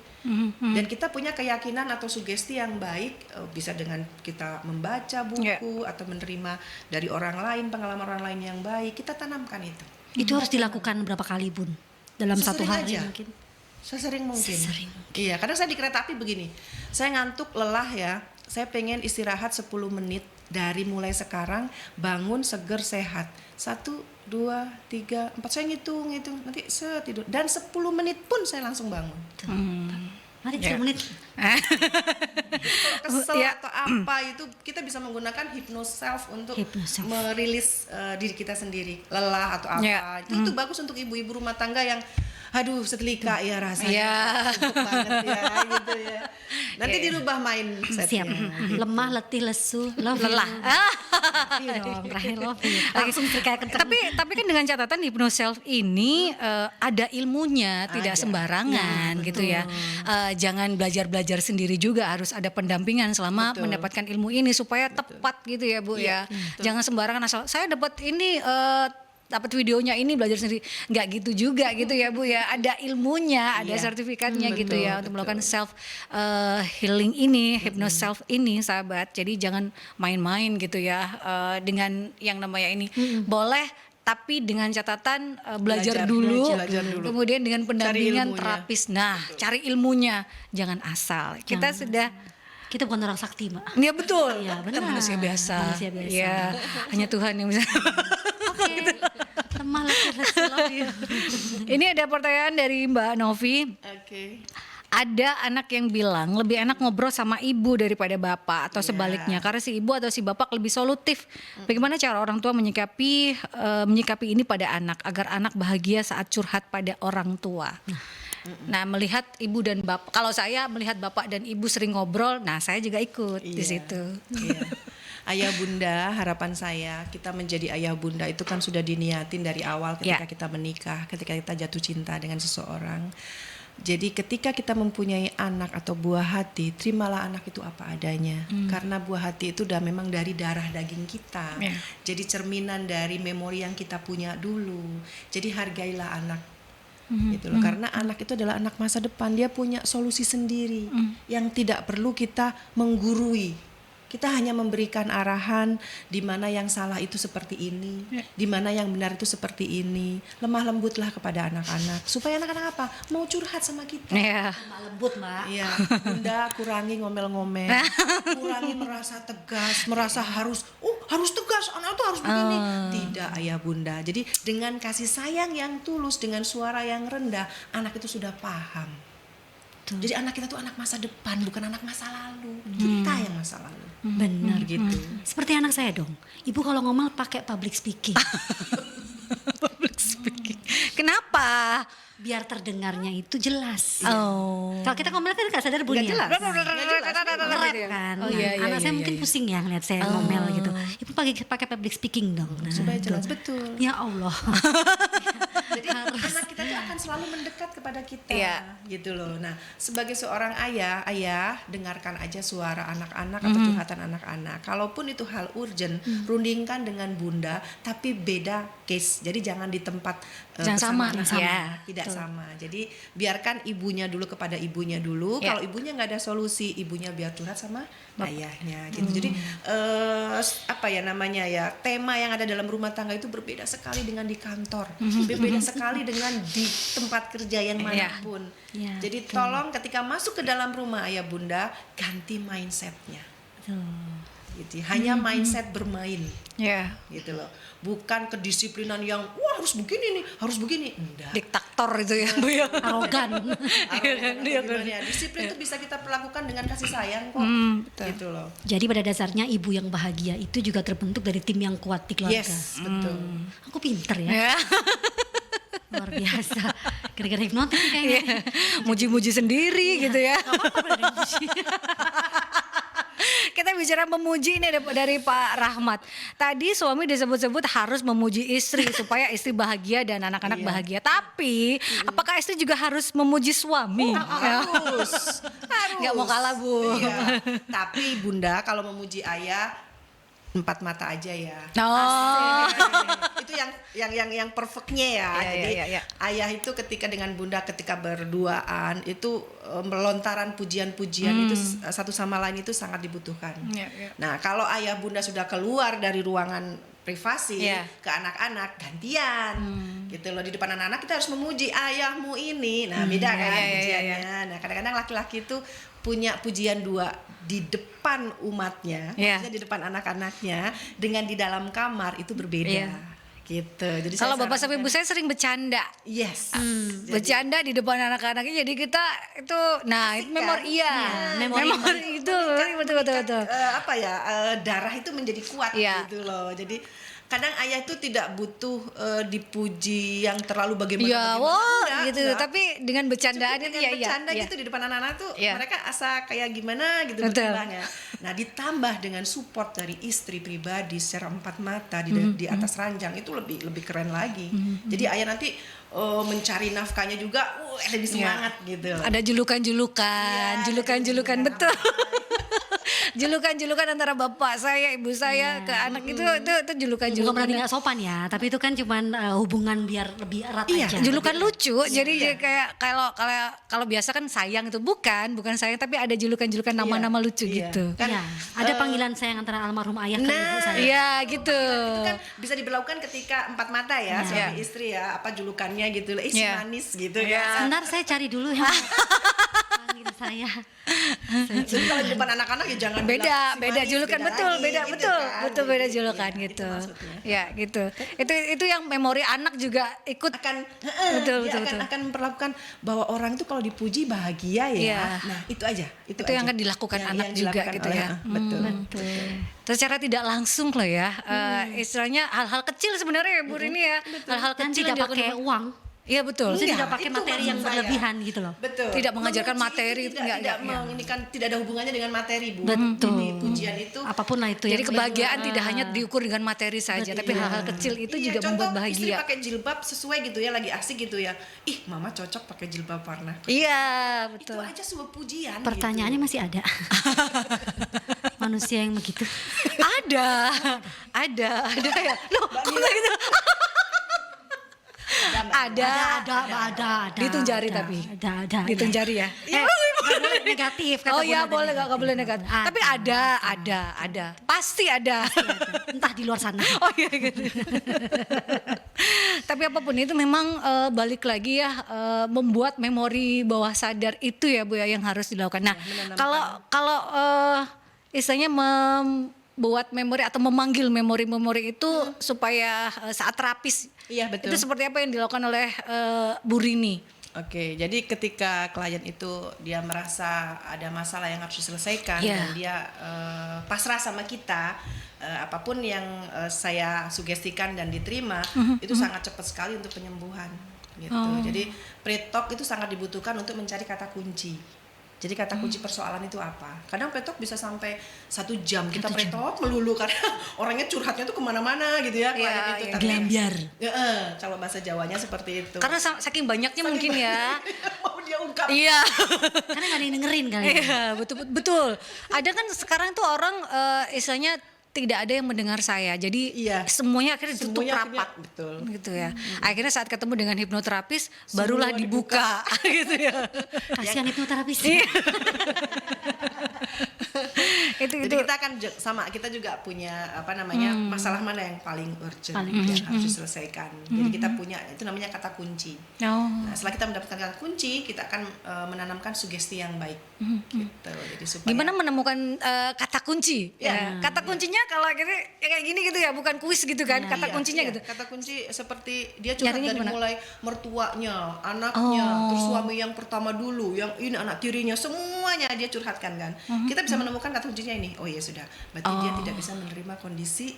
Dan kita punya keyakinan atau sugesti yang baik, bisa dengan kita membaca buku atau menerima dari orang lain, pengalaman orang lain yang baik, kita tanamkan itu. Itu harus dilakukan berapa kali, Bun? Dalam satu Sesering hari aja. mungkin. Sesering mungkin. Sesering Iya, kadang saya di kereta api begini. Saya ngantuk, lelah ya. Saya pengen istirahat 10 menit dari mulai sekarang, bangun seger sehat. 1, 2, 3, 4, saya ngitung nanti tidur. Dan 10 menit pun saya langsung bangun. Mari 10 menit. Kesel atau apa itu kita bisa menggunakan hypnoself untuk Hypnoself. merilis diri kita sendiri, lelah atau apa. Itu bagus untuk ibu-ibu rumah tangga yang aduh setelika ya rasanya empuk banget ya gitu ya. Nanti dirubah mindsetnya. Siap. Lemah, letih, lesu, lelah. Iya dong, Rahel love you. Langsung terkait Tapi kan dengan catatan hypnoself ini ada ilmunya, tidak sembarangan gitu ya. Jangan belajar sendiri juga, harus ada pendampingan selama mendapatkan ilmu ini supaya tepat gitu ya Bu ya. Jangan sembarangan asal saya dapat ini dapat videonya ini belajar sendiri, nggak gitu juga gitu ya Bu ya. Ada ilmunya, ada sertifikatnya gitu ya untuk melakukan self healing ini, hypnoself ini sahabat. Jadi jangan main-main gitu ya dengan yang namanya ini. Boleh tapi dengan catatan belajar dulu, kemudian dengan pendampingan terapis. Nah, cari ilmunya, jangan asal. kita bukan orang sakti, Mbak. Iya betul. Iya, Kita benar. manusia biasa. Manusia biasa. Iya, hanya Tuhan yang bisa. Oke. Lemah, letih, lesu, love you. Ini ada pertanyaan dari Mbak Novi. Oke. Ada anak yang bilang lebih enak ngobrol sama ibu daripada bapak atau sebaliknya karena si ibu atau si bapak lebih solutif. Bagaimana cara orang tua menyikapi ini pada anak agar anak bahagia saat curhat pada orang tua? Nah, melihat ibu dan bapak, kalau saya melihat bapak dan ibu sering ngobrol, nah saya juga ikut di situ. Iya. Ayah bunda, harapan saya kita menjadi ayah bunda itu kan sudah diniatin dari awal ketika kita menikah, ketika kita jatuh cinta dengan seseorang. Jadi ketika kita mempunyai anak atau buah hati, terimalah anak itu apa adanya. Karena buah hati itu udah memang dari darah daging kita. Jadi cerminan dari memori yang kita punya dulu. Jadi hargailah anak. Gitu loh. Karena anak itu adalah anak masa depan, dia punya solusi sendiri yang tidak perlu kita menggurui. Kita hanya memberikan arahan di mana yang salah itu seperti ini, di mana yang benar itu seperti ini. Lemah lembutlah kepada anak-anak supaya anak-anak apa? Mau curhat sama kita. Lemah lembut, Mbak. Iya, bunda kurangi ngomel-ngomel, kurangi merasa tegas, merasa harus tegas, anak itu harus begini. Tidak, ayah bunda. Jadi dengan kasih sayang yang tulus, dengan suara yang rendah, anak itu sudah paham. Jadi anak kita tuh anak masa depan, bukan anak masa lalu. Kita yang masa lalu. Benar Gitu. Seperti anak saya dong. Ibu kalau ngomel pakai public speaking. Public speaking. Kenapa? Biar terdengarnya itu jelas. Oh. Kalau kita ngomel kan nggak sadar bunyinya. jelas. Ngerap kan. Oh, iya, iya, Anak saya iya, mungkin iya. pusing ya ngeliat saya ngomel gitu. Ibu pakai public speaking dong. Nah, Supaya tuh. jelas, betul. Ya Allah. Jadi anak kita tuh akan selalu mendekat kepada kita, Iya. gitu loh. Nah, sebagai seorang ayah dengarkan aja suara anak-anak atau curhatan anak-anak. Kalaupun itu hal urgent, rundingkan dengan bunda, tapi beda case. Jadi jangan di tempat Jangan bersama sama, anak-anak. ya. Tidak Betul. sama. Jadi biarkan ibunya dulu kepada ibunya dulu. Ya. Kalau ibunya nggak ada solusi, ibunya biar curhat sama ayahnya, gitu. Jadi apa ya namanya ya, tema yang ada dalam rumah tangga itu berbeda sekali dengan di kantor, berbeda sekali dengan di tempat kerja yang manapun. Ya, Jadi tolong ketika masuk ke dalam rumah ayah bunda, ganti mindsetnya. Gitu. Hanya mindset bermain, Ya. gitu loh. Bukan kedisiplinan yang wah harus begini nih, harus begini. Enggak. Diktator itu ya Bu ya. Arogan. Disiplin itu bisa kita perlakukan dengan kasih sayang kok. Betul. Gitu loh. Jadi pada dasarnya ibu yang bahagia itu juga terbentuk dari tim yang kuat di keluarga. Yes, betul. Aku pinter ya. Ya. Luar biasa. Gara-gara hipnotis nih kayaknya. Iya. Muji-muji sendiri gitu ya. Gak apa-apa berarti. Kita bicara memuji ini dari Pak Rahmat. Tadi suami disebut-sebut harus memuji istri supaya istri bahagia dan anak-anak bahagia. Tapi apakah istri juga harus memuji suami? Harus. Nggak mau kalah, Bu. Iya. Tapi Bunda kalau memuji ayah empat mata aja ya. Oh. Itu yang perfectnya ya. Iya, Jadi iya. ayah itu ketika dengan Bunda ketika berduaan itu melontaran pujian-pujian itu satu sama lain itu sangat dibutuhkan. Iya, iya. Nah, kalau ayah Bunda sudah keluar dari ruangan privasi Iya. ke anak-anak gantian gitu loh, di depan anak-anak kita harus memuji ayahmu ini. Nah, beda kan iya, iya, pujiannya. Nah, kadang-kadang laki-laki itu punya pujian dua di depan umatnya, Iya. maksudnya di depan anak-anaknya, dengan di dalam kamar itu berbeda. Iya. Gitu. Jadi Kalau saya bapak sama ibu sarankan- saya sering bercanda. yes. Bercanda di depan anak-anaknya, jadi kita itu itu memori Iya, memori itu betul. Apa ya, darah itu menjadi kuat Iya. gitu loh. Jadi kadang ayah itu tidak butuh dipuji yang terlalu bagaimana Ya, Enggak, gitu. enggak. Tapi dengan bercandaan Cukup itu dengan ya, bercanda gitu di depan anak-anak tuh Iya. mereka asa kayak gimana gitu Betul. berkembangnya. Nah, ditambah dengan support dari istri pribadi secara empat mata di atas ranjang itu lebih keren lagi. Jadi ayah nanti mencari nafkahnya juga lebih semangat gitu. Ada julukan-julukan, Iya, julukan-julukan betul. Julukan-julukan antara bapak saya, ibu saya ke anak itu Bukan julukan-julukan. berarti nggak sopan ya, tapi itu kan cuman hubungan biar lebih erat Iya, aja. Julukan lucu, jadi dia kayak kalau biasa kan sayang itu bukan sayang, tapi ada julukan-julukan nama-nama lucu Iya. gitu. Kan, Iya, ada panggilan sayang antara almarhum ayah ke ibu saya. Iya gitu. itu kan bisa diberlakukan ketika empat mata ya, Iya. suami istri ya, apa julukannya gitu loh, si Iya. manis gitu Iya. ya. Sebentar saya cari dulu ya. Panggil saya. Jadi kalau di depan anak-anak ya jangan bilang Beda si beda manis, julukan beda betul lagi, beda gitu betul kan. betul beda Jadi, julukan iya, gitu. itu maksudnya. Ya gitu. Itu yang memori anak juga ikut akan Betul, dia betul. akan memperlakukan bahwa orang itu kalau dipuji bahagia ya. Iya. Nah, itu aja. Itu aja. yang akan dilakukan anak yang juga dilakukan gitu oleh- ya. Betul. Betul. Terus secara tidak langsung loh ya, istilahnya hal-hal kecil sebenarnya ya Bu Rini ya, hal-hal Dan kecil tidak yang pakai dilakukan. uang. Iya betul. Maksudnya Iya, tidak pakai itu materi yang maksud saya. berlebihan gitu loh. Betul. Tidak mengajarkan Memuji materi, itu enggak, tidak enggak. menginikan, tidak ada hubungannya dengan materi, Bu. Betul. Jadi pujian itu Apapun lah itu Jadi yang kebahagiaan tidak hanya diukur dengan materi saja, tapi hal-hal kecil itu Iya, juga contoh membuat istri bahagia. pakai jilbab sesuai gitu ya, lagi asik gitu ya. Ih, mama cocok pakai jilbab warna. Iya Itu betul. aja sebuah pujian. Pertanyaannya masih ada. Manusia yang begitu. ada ya. Loh, kok gitu? Ada. Dihitung jari tapi. Ada. Dihitung jari ya. Nggak boleh negatif. Kata Oh iya Bunda boleh, tadi. nggak boleh negatif. Tapi ada. Pasti ada. Entah di luar sana. Oh iya gitu. Tapi apapun itu memang balik lagi ya, membuat memori bawah sadar itu ya Bu ya yang harus dilakukan. Nah kalau istilahnya membuat memori atau memanggil memori-memori itu supaya saat terapis. Iya, betul. Itu seperti apa yang dilakukan oleh Bu Rini? Oke, jadi ketika klien itu dia merasa ada masalah yang harus diselesaikan Iya. dan dia pasrah sama kita, apapun yang saya sugestikan dan diterima itu sangat cepat sekali untuk penyembuhan gitu. Jadi pre-talk itu sangat dibutuhkan untuk mencari kata kunci. Jadi kata kunci persoalan itu apa? Kadang pre-talk bisa sampai 1 jam kita pre-talk melulu karena orangnya curhatnya tuh kemana-mana gitu ya klien Iya, itu. iya. Tapi- Gelambiar. kalau bahasa Jawanya seperti itu. Karena saking banyaknya mungkin ya. mau dia ungkap. Iya. Karena nggak ada yang dengerin kali. Iya, betul. Ada kan sekarang tuh orang istilahnya tidak ada yang mendengar saya. Jadi Iya. semuanya akhirnya ditutup Semuanya rapat. akhirnya- betul. Gitu ya. Akhirnya saat ketemu dengan hipnoterapis barulah dibuka gitu ya. Kasihan hipnoterapis. itu Jadi kita akan kita juga punya apa namanya masalah mana yang paling urgent yang harus diselesaikan. Jadi kita punya itu namanya kata kunci. Oh. Nah, setelah kita mendapatkan kata kunci, kita akan menanamkan sugesti yang baik. Gitu. Jadi supaya Gimana menemukan kata kunci? Ya. Kata kuncinya kalau gitu ya kayak gini gitu ya, bukan kuis gitu kan. Kata Iya, kuncinya iya. gitu. Kata kunci seperti dia curhat Nyarinya dari gimana? mulai mertuanya, anaknya, Oh. terus suami yang pertama dulu, yang ini anak tirinya, semuanya dia curhatkan kan. Kita bisa menemukan kata kuncinya ini. Oh ya sudah, berarti dia tidak bisa menerima kondisi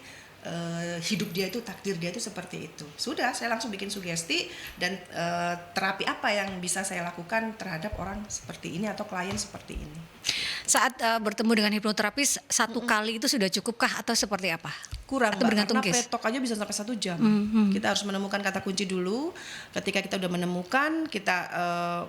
hidup dia itu, takdir dia itu seperti itu. Sudah, saya langsung bikin sugesti dan terapi apa yang bisa saya lakukan terhadap orang seperti ini atau klien seperti ini. Saat bertemu dengan hipnoterapis satu kali itu sudah cukupkah atau seperti apa? Kurang, Atau Mbak, bergantung karena case? pretok aja bisa sampai 1 jam. Kita harus menemukan kata kunci dulu. Ketika kita udah menemukan, kita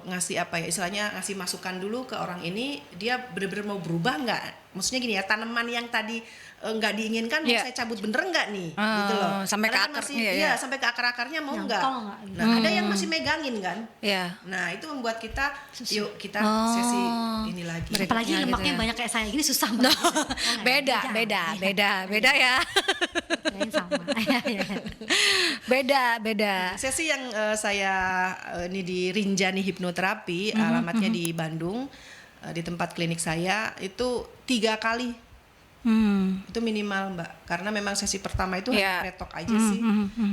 ngasih apa ya, istilahnya ngasih masukan dulu ke orang ini, dia benar-benar mau berubah nggak? Maksudnya gini ya, tanaman yang tadi nggak diinginkan mau Iya. saya cabut bener nggak nih, gitu loh. Sampai ke Karena kan akar, masih, iya, iya, iya. sampai ke akar-akarnya mau nggak? Nyantol nggak gitu. Nah, ada yang masih megangin kan? Ya. Nah, itu membuat kita, yuk kita sesi ini lagi. Apalagi Gitu lemaknya ya. banyak kayak saya gini susah banget. Oh, nggak, Beda ya. Kayaknya sama. Iya, iya. beda. Sesi yang saya ini di Rinjani Hipnoterapi, alamatnya di Bandung, di tempat klinik saya itu 3 kali. Itu minimal, Mbak, karena memang sesi pertama itu Iya. hanya pretok aja sih,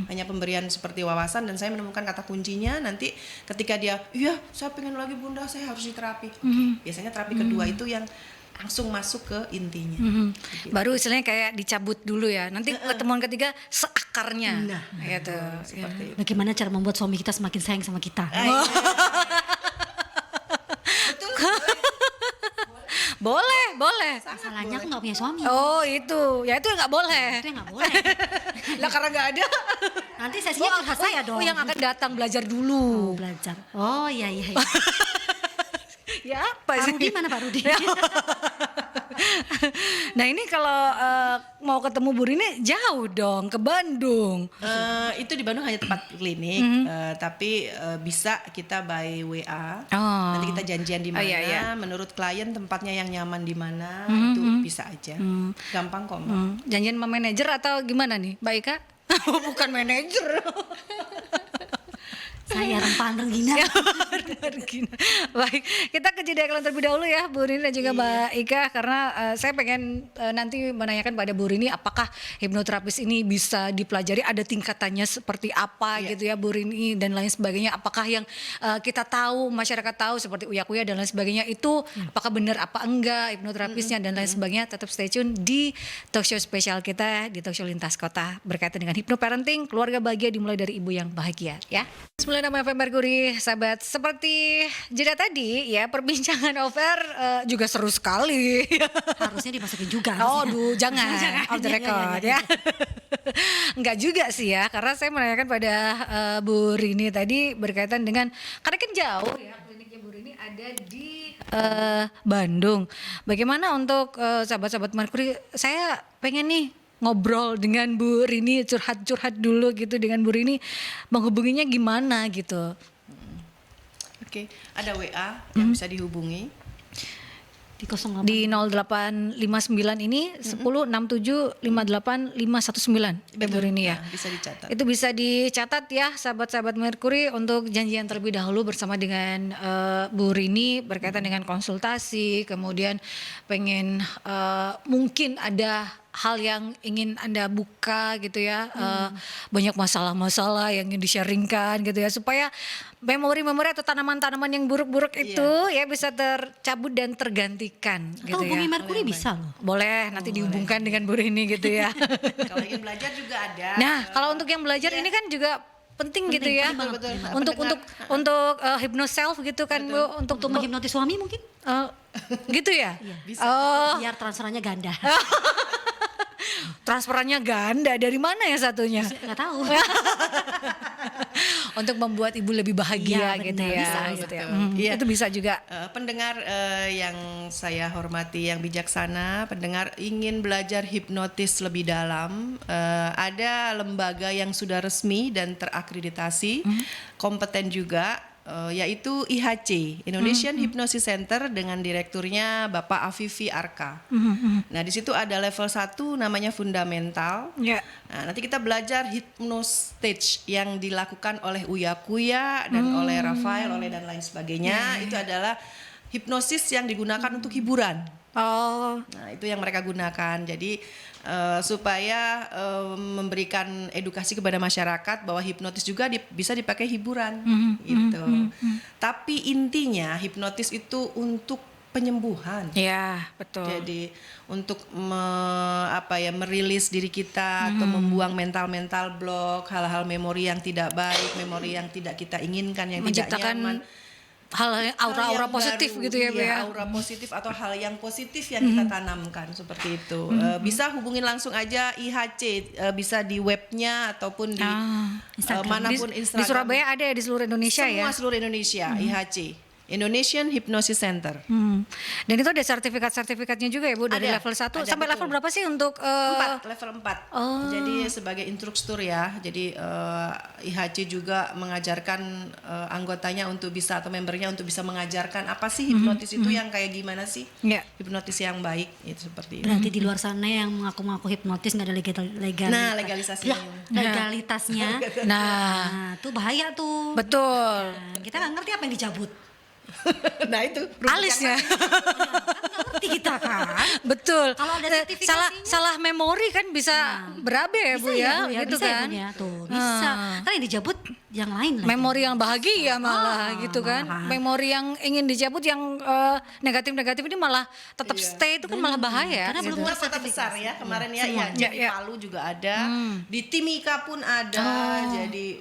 hanya pemberian seperti wawasan, dan saya menemukan kata kuncinya. Nanti ketika dia, iya saya pengen lagi Bunda, saya harus diterapi. Oke. Biasanya terapi kedua itu yang langsung masuk ke intinya. Gitu. Baru istilahnya kayak dicabut dulu ya. Nanti pertemuan ketiga seakarnya. Nah, gitu. seperti itu. Bagaimana cara membuat suami kita semakin sayang sama kita? Boleh. Masalahnya aku nggak punya suami. Oh itu, ya itu yang nggak boleh. Itu yang nggak boleh. Lah karena nggak ada. Nanti sesinya curhat saya dong. Oh yang akan datang belajar dulu. Belajar. Oh iya. Ya apa Pak sih? Rudi mana Pak Rudi? Nah ini kalau mau ketemu Bu Rini jauh dong ke Bandung. Itu di Bandung hanya tempat klinik, tapi bisa kita by WA. Oh. Nanti kita janjian di mana, iya. menurut klien tempatnya yang nyaman di mana, itu bisa aja. Gampang kok, Mbak. Janjian sama manajer atau gimana nih, Mbak Ika? Bukan manajer. Saya rempaan Regina. Baik, kita ke jeda iklan terlebih dahulu ya Bu Rini dan juga Mbak Ika, karena saya pengen nanti menanyakan pada Bu Rini apakah hipnoterapis ini bisa dipelajari, ada tingkatannya seperti apa gitu ya Bu Rini dan lain sebagainya. Apakah yang kita tahu, masyarakat tahu seperti uya-kuya dan lain sebagainya itu apakah benar apa enggak hipnoterapisnya dan lain sebagainya. Tetap stay tune di talk show spesial kita di Talk Show Lintas Kota berkaitan dengan hypnoparenting, keluarga bahagia dimulai dari ibu yang bahagia ya. 96 FM Mercury, sahabat. Seperti jeda tadi ya, perbincangan over juga seru sekali. Harusnya dimasukin juga. Oh, harusnya. jangan off the record ya. Enggak juga sih ya, karena saya menanyakan pada Bu Rini tadi berkaitan dengan, karena kan jauh ya kliniknya Bu Rini ada di Bandung. Bagaimana untuk sahabat-sahabat Mercury, saya pengen nih ngobrol dengan Bu Rini, curhat-curhat dulu gitu dengan Bu Rini, menghubunginya gimana gitu. Oke, ada WA yang bisa dihubungi. Di 08. Di 0859 ini 106758 519 Bu Rini ya. Nah, bisa dicatat. Itu bisa dicatat ya sahabat-sahabat Mercury untuk janjian terlebih dahulu bersama dengan Bu Rini berkaitan dengan konsultasi, kemudian pengen mungkin ada hal yang ingin Anda buka gitu ya, banyak masalah-masalah yang ingin di-sharingkan gitu ya, supaya memori-memori atau tanaman-tanaman yang buruk-buruk itu ya bisa tercabut dan tergantikan gitu Atau hubungi ya. Merkuri bisa loh. Boleh nanti dihubungkan dengan Bu Rini gitu ya. Kalau ingin belajar juga ada. Nah, kalau untuk yang belajar ini kan juga penting gitu ya. betul. Untuk hypnoself gitu kan Bu, untuk tumbuh Menghipnotis suami mungkin? gitu ya. Bisa. Oh, Biar transferannya ganda. transferannya ganda, dari mana ya satunya? Nggak tahu. Untuk membuat ibu lebih bahagia Iya, gitu benar. ya. Bisa, gitu ya. betul. Iya. Itu bisa juga. Pendengar yang saya hormati, yang bijaksana, pendengar ingin belajar hipnotis lebih dalam, ada lembaga yang sudah resmi dan terakreditasi, kompeten juga, yaitu IHC, Indonesian Hypnosis Center, dengan direkturnya Bapak Afifi Arka. Nah, di situ ada level 1 namanya fundamental. Ya. Nah, nanti kita belajar hypnostage yang dilakukan oleh Uya Kuya dan oleh Rafael, oleh dan lain sebagainya. Itu adalah hipnosis yang digunakan untuk hiburan. Oh, Nah, itu yang mereka gunakan. Jadi supaya memberikan edukasi kepada masyarakat bahwa hipnotis juga bisa dipakai hiburan gitu. Tapi intinya hipnotis itu untuk penyembuhan. ya betul. Jadi untuk merilis diri kita atau membuang mental block, hal-hal memori yang tidak baik, memori yang tidak kita inginkan, yang tidak Menciptakan nyaman. hal aura-aura yang positif baru, gitu ya, Bu iya, ya. aura positif atau hal yang positif yang kita tanamkan seperti itu. Bisa hubungin langsung aja IHC, bisa di webnya ataupun di manapun Di Instagram. Surabaya ada ya, di seluruh Indonesia ya. Semua seluruh Indonesia, IHC, Indonesian Hypnosis Center. Dan itu ada sertifikatnya juga ya, Bu, dari Ada, level 1 ada, sampai betul. level berapa sih untuk Level 4. Jadi sebagai instruktur ya. Jadi IHC juga mengajarkan anggotanya untuk bisa atau membernya untuk bisa mengajarkan apa sih hipnotis itu yang kayak gimana sih? Ya. Hipnotis yang baik itu seperti itu. Berarti di luar sana yang mengaku-ngaku hipnotis nggak ada Nah, legalisasinya. legalitasnya. Nah, Nah, tuh bahaya tuh. betul. Nah, kita nggak ngerti apa yang dicabut. Nah, itu Alisnya. Nggak ngerti kita kan. Betul. Kalau ada Salah sertifikasinya. salah memori kan bisa berabe ya, Bu ya, gitu bisa kan. ya, Bun, ya. Tuh, bisa. Kan yang dicabut yang lain lagi. Memori yang bahagia malah gitu kan. Memori yang ingin dicabut yang negatif-negatif ini malah tetap stay, itu kan malah bahaya. Karena belum Kota kota besar ya kemarin ya, IHC di Ya. Palu juga ada, di Timika pun ada. Jadi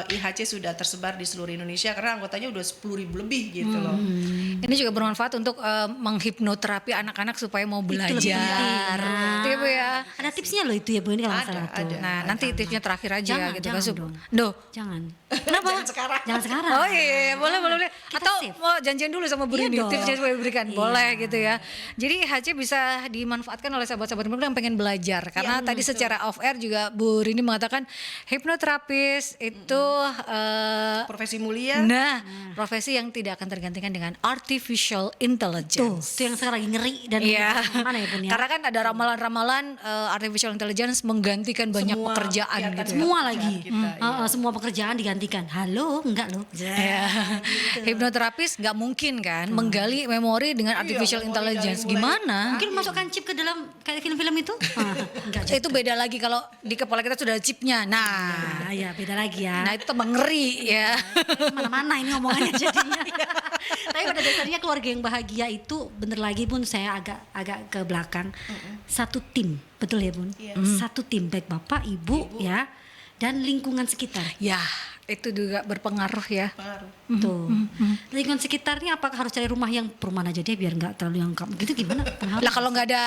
IHC sudah tersebar di seluruh Indonesia karena anggotanya udah 10.000 lebih gitu loh. Ini juga bermanfaat untuk menghipnoterapi anak-anak supaya mau Itu belajar. lebih penting. Nah, Gitu ya, Bu ya. Ada tipsnya loh itu ya, Bu, ini kalau nggak Ada, salah tuh. ada. Nah, nanti tipsnya terakhir aja Jangan, gitu jangan kan. dong. Duh. Jangan. Kenapa? Jangan sekarang. Jangan sekarang. Oh iya, boleh. Kita Atau save. mau janjian dulu sama Bu Iya Rini, dong. tipsnya supaya diberikan. Iya. Boleh gitu ya. Jadi HC bisa dimanfaatkan oleh sahabat-sahabat yang pengen belajar. Karena tadi secara off air juga Bu Rini mengatakan hipnoterapis itu Profesi mulia. nah, profesi yang tidak akan tergantikan dengan artificial Tuh, intelligence. itu yang sekarang lagi ngeri dan Iya. mana ya, Bun ya? Karena kan ada ramalan-ramalan artificial intelligence menggantikan banyak Semua pekerjaan kegiatan gitu ya. semua lagi. kita, Semua pekerjaan digantikan. Halo, enggak loh. Ya. Hipnoterapis nggak mungkin kan menggali memori dengan artificial memori intelligence. dari mulai- Gimana? Mungkin masukkan chip ke dalam kayak film-film itu? Enggak juga. Itu beda lagi kalau di kepala kita sudah ada chipnya. Nah, Ah, ya beda lagi ya. nah itu tambah ngeri ya. Mana-mana ini ngomongannya jadinya. Tapi pada dasarnya keluarga yang bahagia itu bener lagi, Bun, saya agak ke belakang. Satu tim, betul ya, Bun? Satu tim, baik bapak, ibu, ya, dan lingkungan sekitar. Ya, itu juga berpengaruh ya. Pengaruh. Tuh. Lingkungan sekitarnya apakah harus cari rumah yang perumahan aja deh biar nggak terlalu lengkap? Gitu gimana? Pengaruh. Lah kalau nggak ada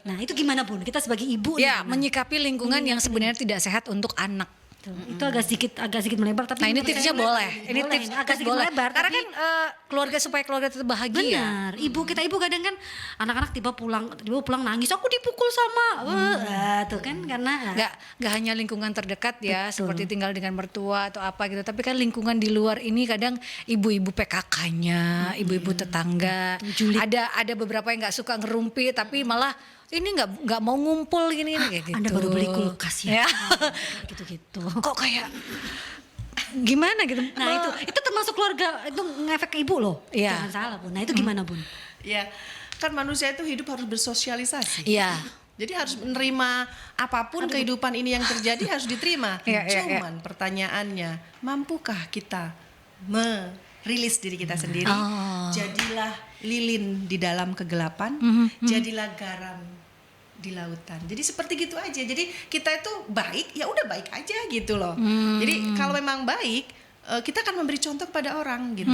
Nah, itu gimana, Bun? Kita sebagai ibu ya nih, menyikapi lingkungan yang sebenarnya tidak sehat untuk anak. itu agak sedikit melebar, tapi Nah ini menurut tipsnya saya boleh. Ini boleh, tips agak sedikit boleh. melebar. Karena tapi- kan keluarga supaya keluarga tetap bahagia. Benar, ibu kadang kan anak-anak tiba pulang nangis, aku dipukul sama, tuh kan karena Nggak hanya lingkungan terdekat ya, seperti tinggal dengan mertua atau apa gitu, tapi kan lingkungan di luar ini kadang ibu-ibu PKK-nya, ibu-ibu tetangga, ada beberapa yang nggak suka ngerumpi, tapi malah ini nggak mau ngumpul gini kayak gitu. Anda baru beli kulkas ya, Ya. gitu-gitu. Kok kayak gimana gitu? Nah itu termasuk keluarga itu ngefek ke ibu loh, Iya. jangan salah, Bun. Nah itu gimana, Bun? Ya, kan manusia itu hidup harus bersosialisasi. Iya. Jadi harus menerima apapun kehidupan ini yang terjadi harus diterima. Iya, iya, iya. Cuman pertanyaannya, mampukah kita merilis diri kita sendiri? Jadilah lilin di dalam kegelapan, jadilah garam di lautan. Jadi seperti gitu aja. Jadi kita itu baik, ya udah baik aja gitu loh. Jadi kalau memang baik, kita akan memberi contoh kepada orang gitu.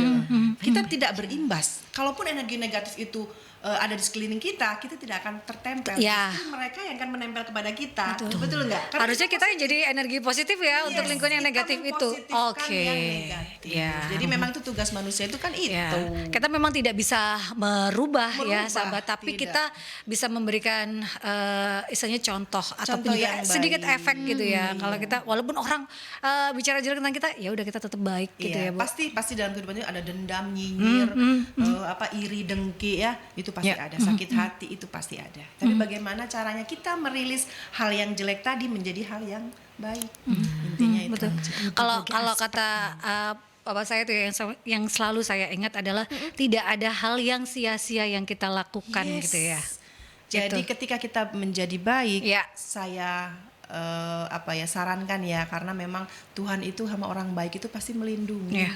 Kita tidak berimbas. Kalaupun energi negatif itu ada di sekeliling kita tidak akan tertempel. Ya. Justru mereka yang akan menempel kepada kita. Betul nggak? Karena Harusnya kita yang jadi energi positif ya untuk lingkungan yang kita negatif itu. mempositifkan Oke. yang negatif. Ya. Jadi memang itu tugas manusia itu kan itu. Ya, kita memang tidak bisa merubah ya Merubah, sahabat, tapi tidak. kita bisa memberikan istilahnya contoh ataupun Contoh juga yang sedikit baik. efek gitu ya. Kalau kita walaupun orang bicara jelek tentang kita, ya udah kita tetap baik gitu ya, Iya, Bu. pasti dalam kehidupan itu ada dendam, nyinyir, iri, dengki ya, itu pasti Ya. ada. Sakit hati itu pasti ada. Tapi bagaimana caranya kita merilis hal yang jelek tadi menjadi hal yang baik. Intinya itu. Betul. aja. Kalau kata Bapak saya tuh yang selalu saya ingat adalah tidak ada hal yang sia-sia yang kita lakukan Yes. gitu ya. Jadi Gitu. ketika kita menjadi baik, Ya. saya sarankan ya, karena memang Tuhan itu sama orang baik itu pasti melindungi. Ya.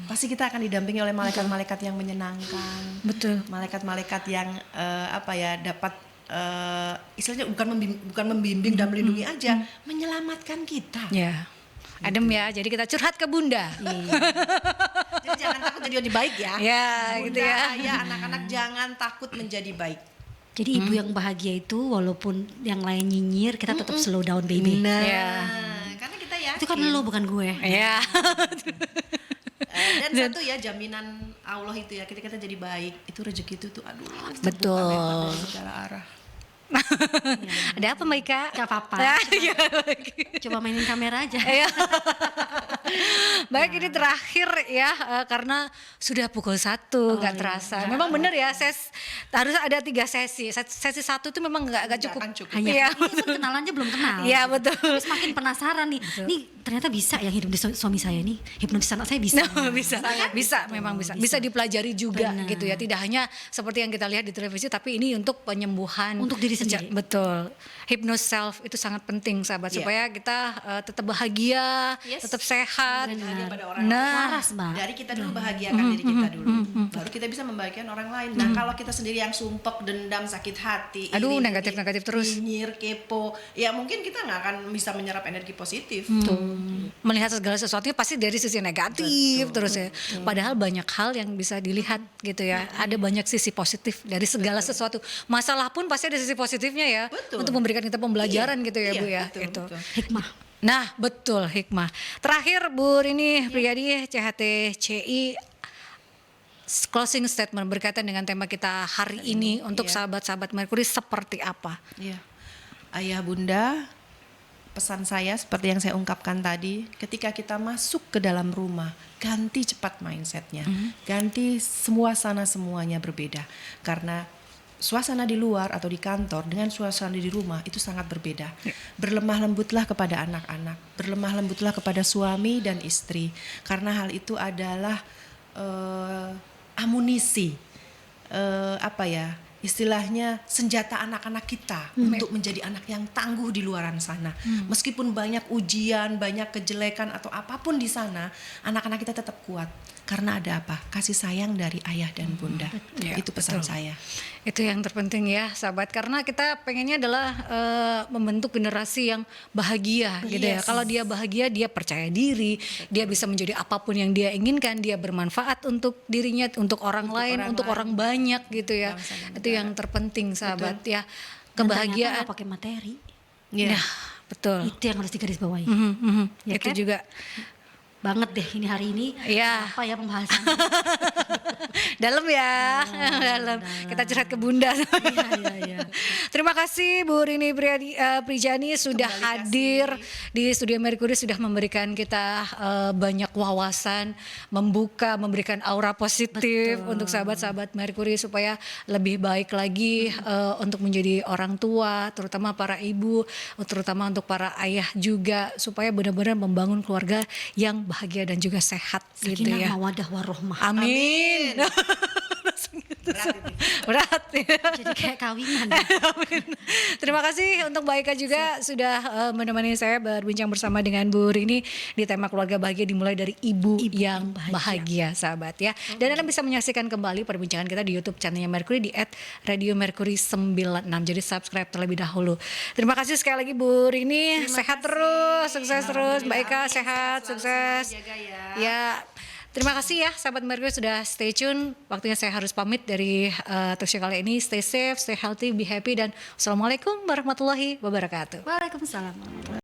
Pasti kita akan didampingi oleh malaikat-malaikat yang menyenangkan. Betul. Malaikat-malaikat yang dapat istilahnya bukan membimbing dan melindungi aja, menyelamatkan kita. Ya. Adem ya. Jadi kita curhat ke Bunda. Jadi jangan takut jadi baik ya. Ya, Bunda, gitu ya. ayah, anak-anak jangan takut menjadi baik. Jadi ibu yang bahagia itu walaupun yang lain nyinyir, kita tetap slow down baby. Nah, Ya. karena kita yakin. Itu kan lo bukan gue. Ya. Dan satu ya jaminan Allah itu ya, ketika kita jadi baik, itu rezeki itu tuh aduh. Betul. terbuka lebar dari segala arah. Ada apa Mbak Ika? Gak apa-apa. Ya, iya. Coba mainin kamera aja. Iya. Baik, ini terakhir ya, karena sudah pukul 1 nggak terasa. Memang benar ya, harus ada 3 sesi. Sesi 1 itu memang nggak cukup. akan cukup. Hanya Iya. ini kan kenalan aja belum kenal. Iya, betul. Terus makin penasaran nih. Nih ternyata bisa yang hidup di suami saya nih. Hipnotis anak saya bisa. Nah, bisa, memang bisa dipelajari juga Benar. gitu ya. Tidak hanya seperti yang kita lihat di televisi, tapi ini untuk penyembuhan Untuk diri sendiri. Betul. Hypnose self itu sangat penting, sahabat, Iya. supaya kita tetap bahagia, Yes. tetap sehat. Hanya pada orang Nah, Waras, Mbak. dari kita dulu bahagiakan diri kita dulu, baru kita bisa membahagiakan orang lain. Nah kalau kita sendiri yang sumpek, dendam, sakit hati, Aduh, iri, negatif terus. nyinyir, kepo, ya mungkin kita nggak akan bisa menyerap energi positif. melihat segala sesuatunya pasti dari sisi negatif terus ya. Padahal banyak hal yang bisa dilihat gitu ya. Ada banyak sisi positif dari segala sesuatu. Masalah pun pasti ada sisi positifnya ya. Betul. Untuk memberikan kita pembelajaran gitu ya, Iya, Bu ya. betul, Itu. betul. Hikmah. Nah, betul, hikmah. Terakhir Bu Rini Priyadi CHTCI, closing statement berkaitan dengan tema kita hari ini untuk sahabat-sahabat Merkuri seperti apa? Iya. Ayah bunda, pesan saya seperti yang saya ungkapkan tadi, ketika kita masuk ke dalam rumah, ganti cepat mindsetnya, ganti semuanya berbeda, karena suasana di luar atau di kantor dengan suasana di rumah itu sangat berbeda. Berlemah lembutlah kepada anak-anak, berlemah lembutlah kepada suami dan istri, karena hal itu adalah amunisi, istilahnya senjata anak-anak kita untuk menjadi anak yang tangguh di luaran sana. Meskipun banyak ujian, banyak kejelekan atau apapun di sana, anak-anak kita tetap kuat. Karena ada apa? Kasih sayang dari ayah dan bunda. Ya, Itu pesan betul. saya. Itu yang terpenting ya sahabat, karena kita pengennya adalah membentuk generasi yang bahagia gitu ya. Yes. Kalau dia bahagia, dia percaya diri, dia bisa menjadi apapun yang dia inginkan, dia bermanfaat untuk dirinya, untuk orang lain, orang untuk lain. orang banyak gitu ya. Bangsa dan Itu yang terpenting sahabat ya. Dan ternyata Kebahagiaan. nggak pakai materi. Iya. Ya, betul. Itu yang harus digarisbawahi. Ya Itu kan? juga. Banget deh ini hari ini. Iya. Apa ya pembahasan? Dalam ya, dalam. Kita curhat ke bunda. Iya. Terima kasih Bu Rini Prijani sudah hadir di Studio Merkuri, sudah memberikan kita banyak wawasan, memberikan aura positif untuk sahabat-sahabat Merkuri supaya lebih baik lagi untuk menjadi orang tua, terutama para ibu, terutama untuk para ayah juga, supaya benar-benar membangun keluarga yang bahagia dan juga sehat gitu Sakinah ya. mawadah warohmah. Amin. Berat. Jadi kayak kawinan. Terima kasih untuk Mbak Ika juga sudah menemani saya berbincang bersama dengan Bu Rini di tema keluarga bahagia, dimulai dari ibu yang bahagia sahabat ya. Dan Anda bisa menyaksikan kembali perbincangan kita di YouTube channelnya Merkuri di @radiomerkuri96. Jadi subscribe terlebih dahulu. Terima kasih sekali lagi Bu Rini. Sehat terus, sukses terus. Mbak Ika sehat, sukses. Jaga ya. Ya. Terima kasih ya sahabat Merkuri sudah stay tune. Waktunya saya harus pamit dari talk show kali ini. Stay safe, stay healthy, be happy, dan Assalamualaikum warahmatullahi wabarakatuh. Waalaikumsalam.